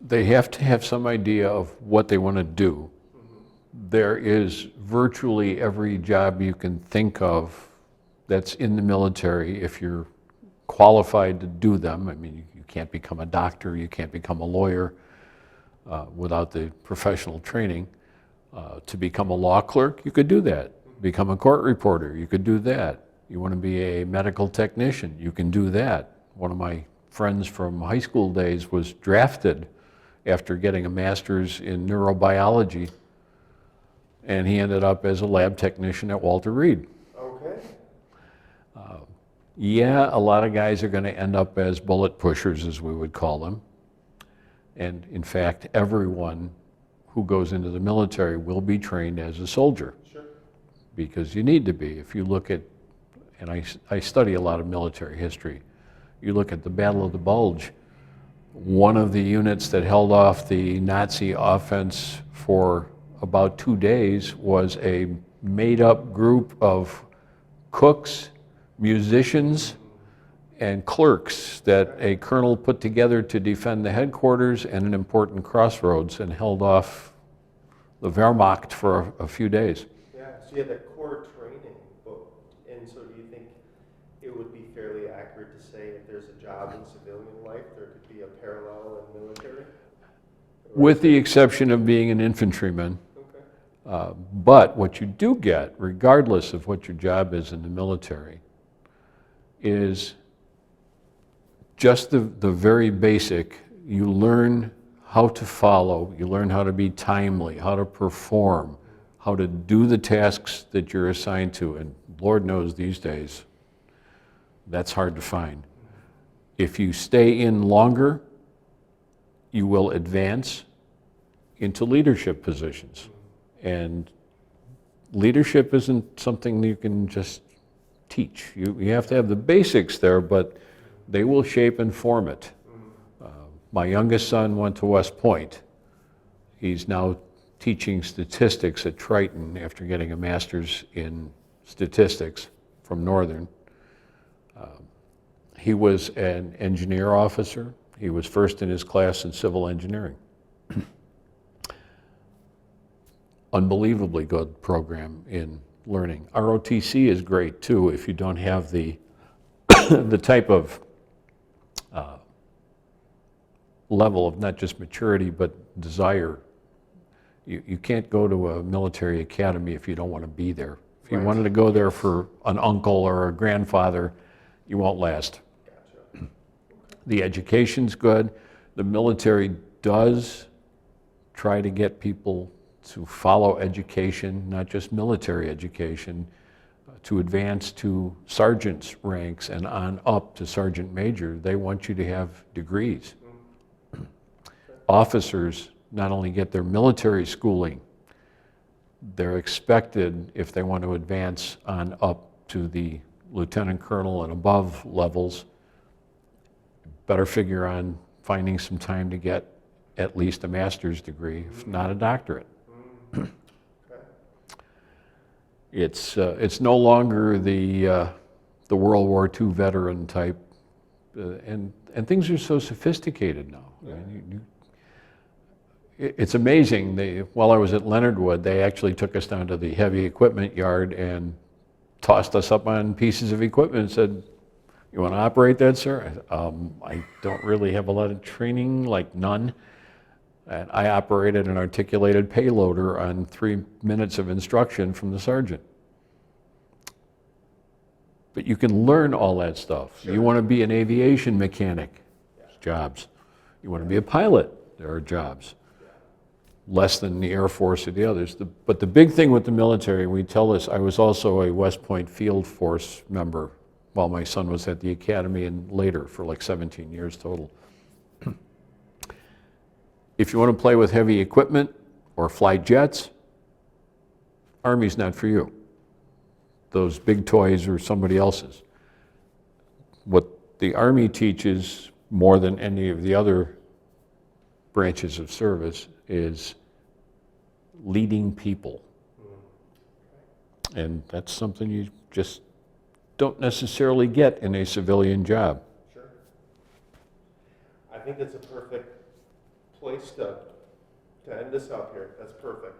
They have to have some idea of what they want to do. Mm-hmm. There is virtually every job you can think of that's in the military if you're qualified to do them. I mean, you can't become a doctor, you can't become a lawyer without the professional training. To become a law clerk, you could do that. Become a court reporter, you could do that. You want to be a medical technician, you can do that. One of my friends from high school days was drafted after getting a master's in neurobiology, and he ended up as a lab technician at Walter Reed. Okay. Yeah, a lot of guys are going to end up as bullet pushers, as we would call them. And in fact, everyone who goes into the military will be trained as a soldier. Sure. Because you need to be. If you look at, and I study a lot of military history, you look at the Battle of the Bulge, one of the units that held off the Nazi offense for about 2 days was a made-up group of cooks, musicians, and clerks that a colonel put together to defend the headquarters and an important crossroads, and held off the Wehrmacht for a few days. Yeah, so you had that core training, and so do you think it would be fairly accurate to say if there's a job in civilian life, there could be a parallel in military? With the exception of being an infantryman. Okay. But what you do get, regardless of what your job is in the military, is just the very basic. You learn how to follow, you learn how to be timely, how to perform, how to do the tasks that you're assigned to, and Lord knows these days, that's hard to find. If you stay in longer, you will advance into leadership positions. And leadership isn't something you can just teach. You have to have the basics there, but they will shape and form it. My youngest son went to West Point. He's now teaching statistics at Triton after getting a master's in statistics from Northern. He was an engineer officer. He was first in his class in civil engineering. Unbelievably good program in learning. ROTC is great too if you don't have the the type of level of not just maturity but desire. You can't go to a military academy if you don't want to be there. If you Right. wanted to go there for an uncle or a grandfather, you won't last. Gotcha. The education's good. The military does try to get people to follow education, not just military education, to advance to sergeant's ranks and on up to sergeant major. They want you to have degrees. Officers not only get their military schooling, they're expected, if they want to advance on up to the lieutenant colonel and above levels, better figure on finding some time to get at least a master's degree, if not a doctorate. It's no longer the World War II veteran type, and things are so sophisticated now. I mean, it's amazing. While I was at Leonard Wood, they actually took us down to the heavy equipment yard and tossed us up on pieces of equipment and said, "You want to operate that, sir?" I don't really have a lot of training, like none. And I operated an articulated payloader on 3 minutes of instruction from the sergeant. But you can learn all that stuff. Sure. You want to be an aviation mechanic, there's jobs. You want to be a pilot, there are jobs. Less than the Air Force or the others. But the big thing with the military, we tell this, I was also a West Point Field Force member while my son was at the academy and later for like 17 years total. If you want to play with heavy equipment or fly jets, Army's not for you. Those big toys are somebody else's. What the Army teaches more than any of the other branches of service is leading people. And that's something you just don't necessarily get in a civilian job. Sure. I think that's a perfect place to end this up here. That's perfect.